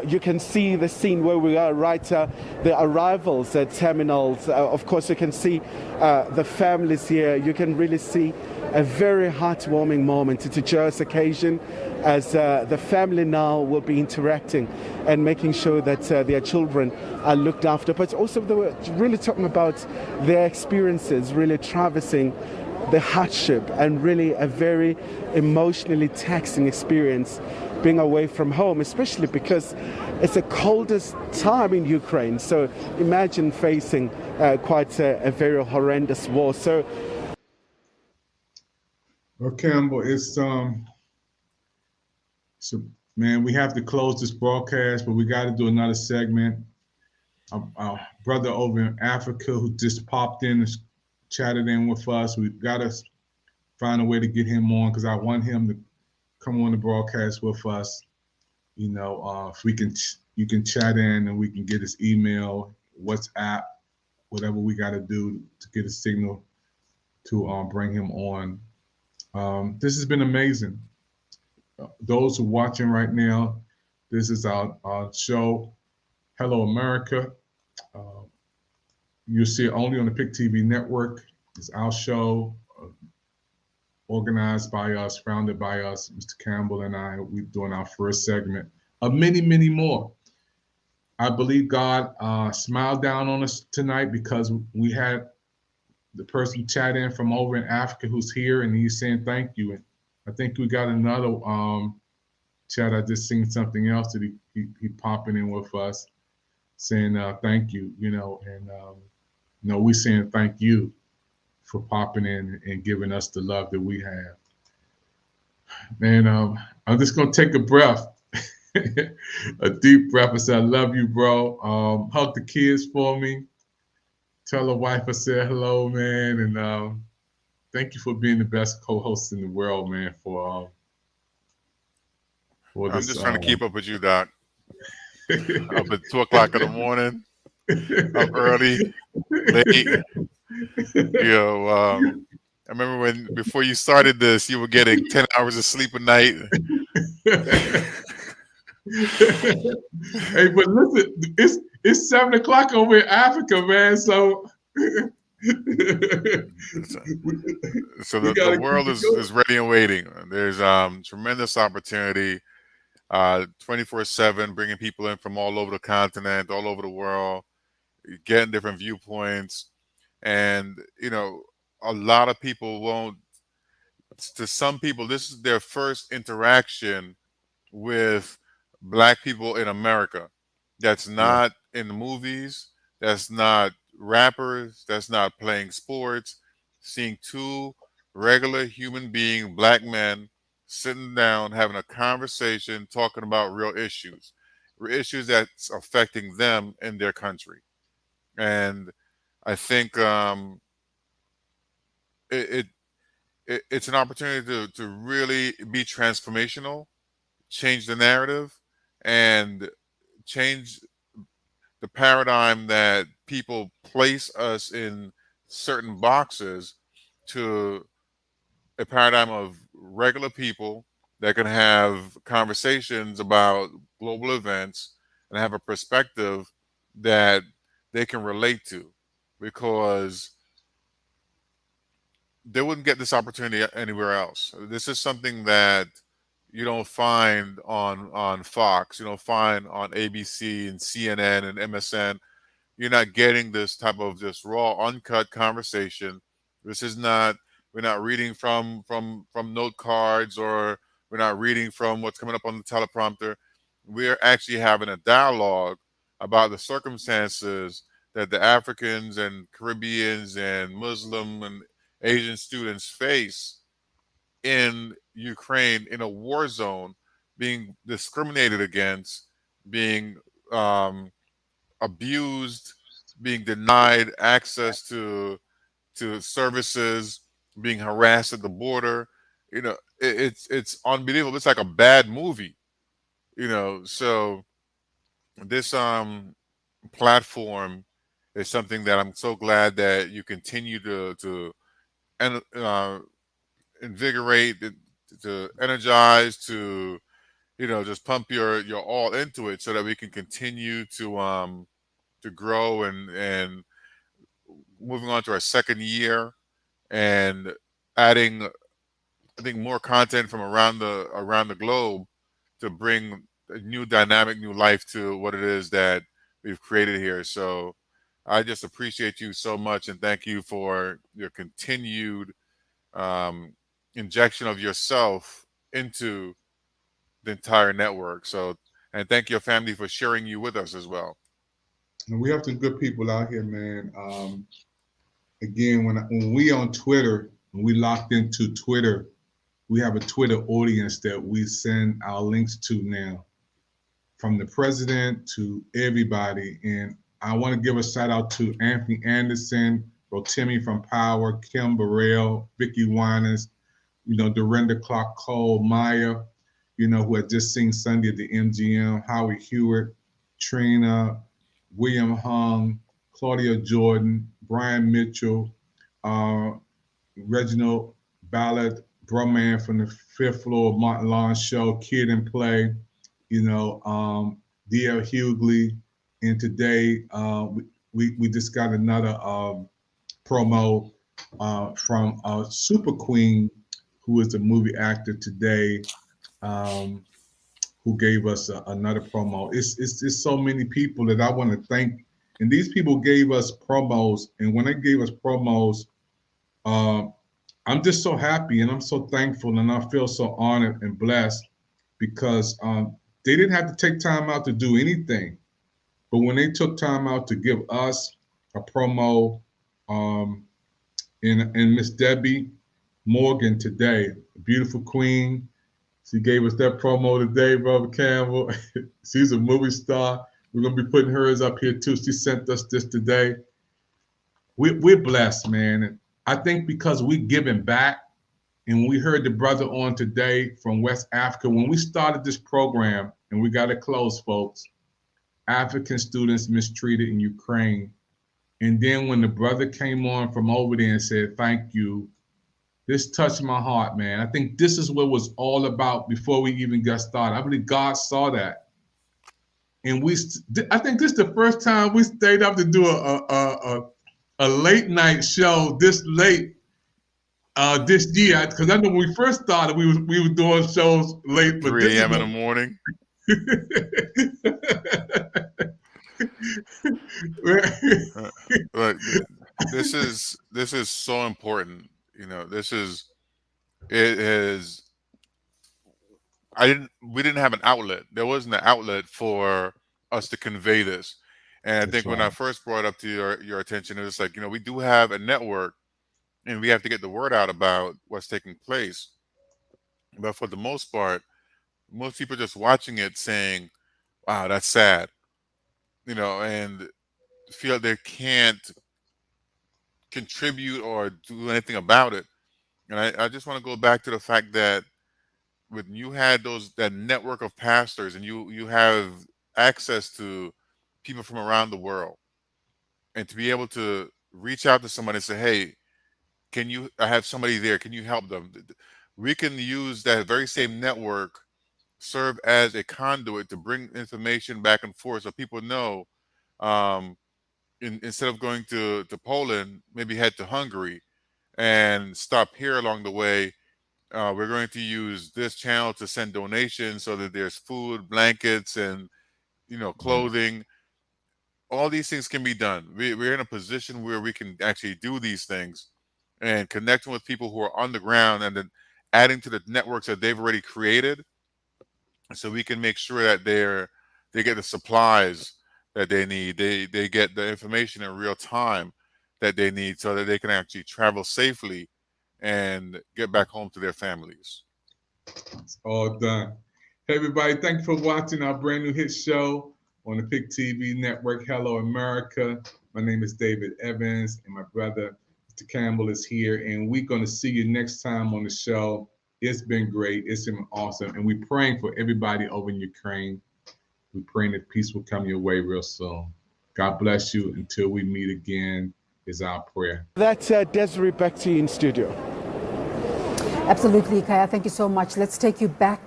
you can see the scene where we are, right? The arrivals at terminals. Of course, you can see the families here. You can really see a very heartwarming moment. It's a joyous occasion as the family now will be interacting and making sure that their children are looked after. But also they were really talking about their experiences, really traversing the hardship and really a very emotionally taxing experience being away from home, especially because it's the coldest time in Ukraine. So imagine facing quite a very horrendous war. So well, Campbell, so man, we have to close this broadcast, but we got to do another segment. Our brother over in Africa who just popped in and chatted in with us. We've got to find a way to get him on because I want him to come on the broadcast with us. You know, if we can, you can chat in and we can get his email, WhatsApp, whatever we got to do to get a signal to bring him on. This has been amazing. Those who are watching right now, this is our show, Hello America. You'll see it only on the PIC TV network. It's our show, organized by us, founded by us, Mr. Campbell and I. We're doing our first segment of many, many more. I believe God smiled down on us tonight because we had the person chat in from over in Africa who's here and he's saying thank you. And I think we got another chat. I just seen something else that he popping in with us saying thank you, you know, and we saying thank you for popping in and giving us the love that we have. Man, I'm just gonna take a breath, a deep breath and say, I love you, bro. Hug the kids for me. Tell the wife I said hello, man, and thank you for being the best co-host in the world, man. For this, I'm just trying to keep up with you, Doc. Up at 2 o'clock in the morning, up early, late. You know, I remember before you started this, you were getting 10 hours of sleep a night. Hey, but listen, it's 7 o'clock over in Africa, man. So the world is ready and waiting. There's tremendous opportunity, 24/7, bringing people in from all over the continent, all over the world, getting different viewpoints, and you know, a lot of people won't. To some people, this is their first interaction with Black people in America. That's not in the movies. That's not rappers. That's not playing sports. Seeing two regular human being Black men sitting down, having a conversation, talking about real issues that's affecting them in their country. And I think it's an opportunity to really be transformational, change the narrative, and change the paradigm that people place us in certain boxes to a paradigm of regular people that can have conversations about global events and have a perspective that they can relate to. Because they wouldn't get this opportunity anywhere else. This is something that you don't find on Fox, you don't find on ABC and CNN and MSN. You're not getting this type of just raw, uncut conversation. This is not. We're not reading from note cards, or we're not reading from what's coming up on the teleprompter. We're actually having a dialogue about the circumstances that the Africans and Caribbeans and Muslim and Asian students face in Ukraine, in a war zone, being discriminated against, being abused, being denied access to services, being harassed at the border. It's unbelievable. It's like a bad movie. So this platform is something that I'm so glad that you continue to invigorate, to energize, to just pump your all into it, so that we can continue to grow and moving on to our second year and adding, I think, more content from around the globe to bring a new dynamic, new life to what it is that we've created here. So I just appreciate you so much, and thank you for your continued injection of yourself into the entire network. So, and thank your family for sharing you with us as well. And we have some good people out here, man. Again, when we on Twitter, when we locked into Twitter, we have a Twitter audience that we send our links to now, from the president to everybody. And I want to give a shout out to Anthony Anderson, Rotimi from Power, Kim Burrell, Vicky Winans, Dorinda Clark Cole, Maya, who had just seen Sunday at the MGM, Howie Hewitt, Trina, William Hung, Claudia Jordan, Brian Mitchell, Reginald Ballard, Brumman from the fifth floor, Martin Lawrence Show, Kid and Play, D.L. Hughley. And today we just got another promo from Super Queen, who is a movie actor today, who gave us another promo. It's so many people that I want to thank. And these people gave us promos. And when they gave us promos, I'm just so happy and I'm so thankful, and I feel so honored and blessed, because they didn't have to take time out to do anything. But when they took time out to give us a promo, and Miss Debbie Morgan today, a beautiful queen, she gave us that promo today, Brother Campbell. She's a movie star. We're going to be putting hers up here too. She sent us this today. We're blessed, man. And I think because we giving back, and we heard the brother on today from West Africa, when we started this program, and we got to close, folks, African students mistreated in Ukraine. And then when the brother came on from over there and said, thank you, this touched my heart, man. I think this is what it was all about before we even got started. I believe God saw that. And I think this is the first time we stayed up to do a late night show this late this year. Because I know when we first started, we were doing shows late. 3 a.m. in the morning. But this is so important. We didn't have an outlet. There wasn't an outlet for us to convey this. And I think when I first brought up to your attention, it was like, we do have a network and we have to get the word out about what's taking place. But for the most part, most people just watching it saying, wow, that's sad, and feel they can't contribute or do anything about it. And I just want to go back to the fact that when you had that network of pastors, and you have access to people from around the world, and to be able to reach out to somebody and say, hey, I have somebody there, can you help them? We can use that very same network, serve as a conduit to bring information back and forth, so people know, instead of going to Poland, maybe head to Hungary, and stop here along the way. We're going to use this channel to send donations so that there's food, blankets, and clothing. All these things can be done. We're in a position where we can actually do these things and connecting with people who are on the ground and then adding to the networks that they've already created, so we can make sure that they get the supplies that they need. They get the information in real time that they need so that they can actually travel safely and get back home to their families. It's all done. Hey, everybody, thank you for watching our brand new hit show on the PIC TV network, Hello America. My name is David Evans, and my brother, Mr. Campbell, is here, and we're going to see you next time on the show. It's been great. It's been awesome, and we're praying for everybody over in Ukraine. We're praying that peace will come your way real soon. God bless you. Until we meet again is our prayer. That's Desiree, back to you in studio. Absolutely, Kaya. Thank you so much. Let's take you back.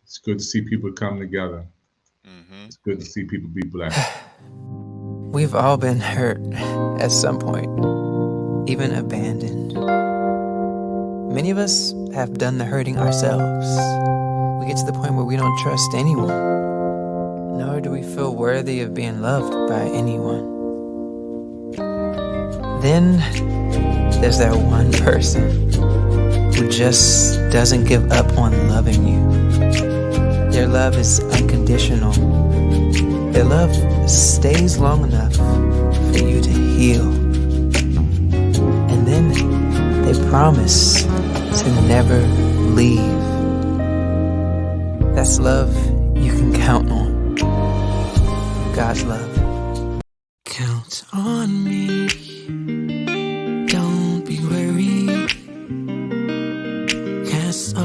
It's good to see people come together. It's good to see people be blessed. We've all been hurt at some point, even abandoned. Many of us have done the hurting ourselves. We get to the point where we don't trust anyone, nor do we feel worthy of being loved by anyone. Then there's that one person who just doesn't give up on loving you. Their love is unconditional. Their love stays long enough for you to heal. And then they promise to never leave. That's love you can count on. God's love. Count on me. Don't be worried. Cast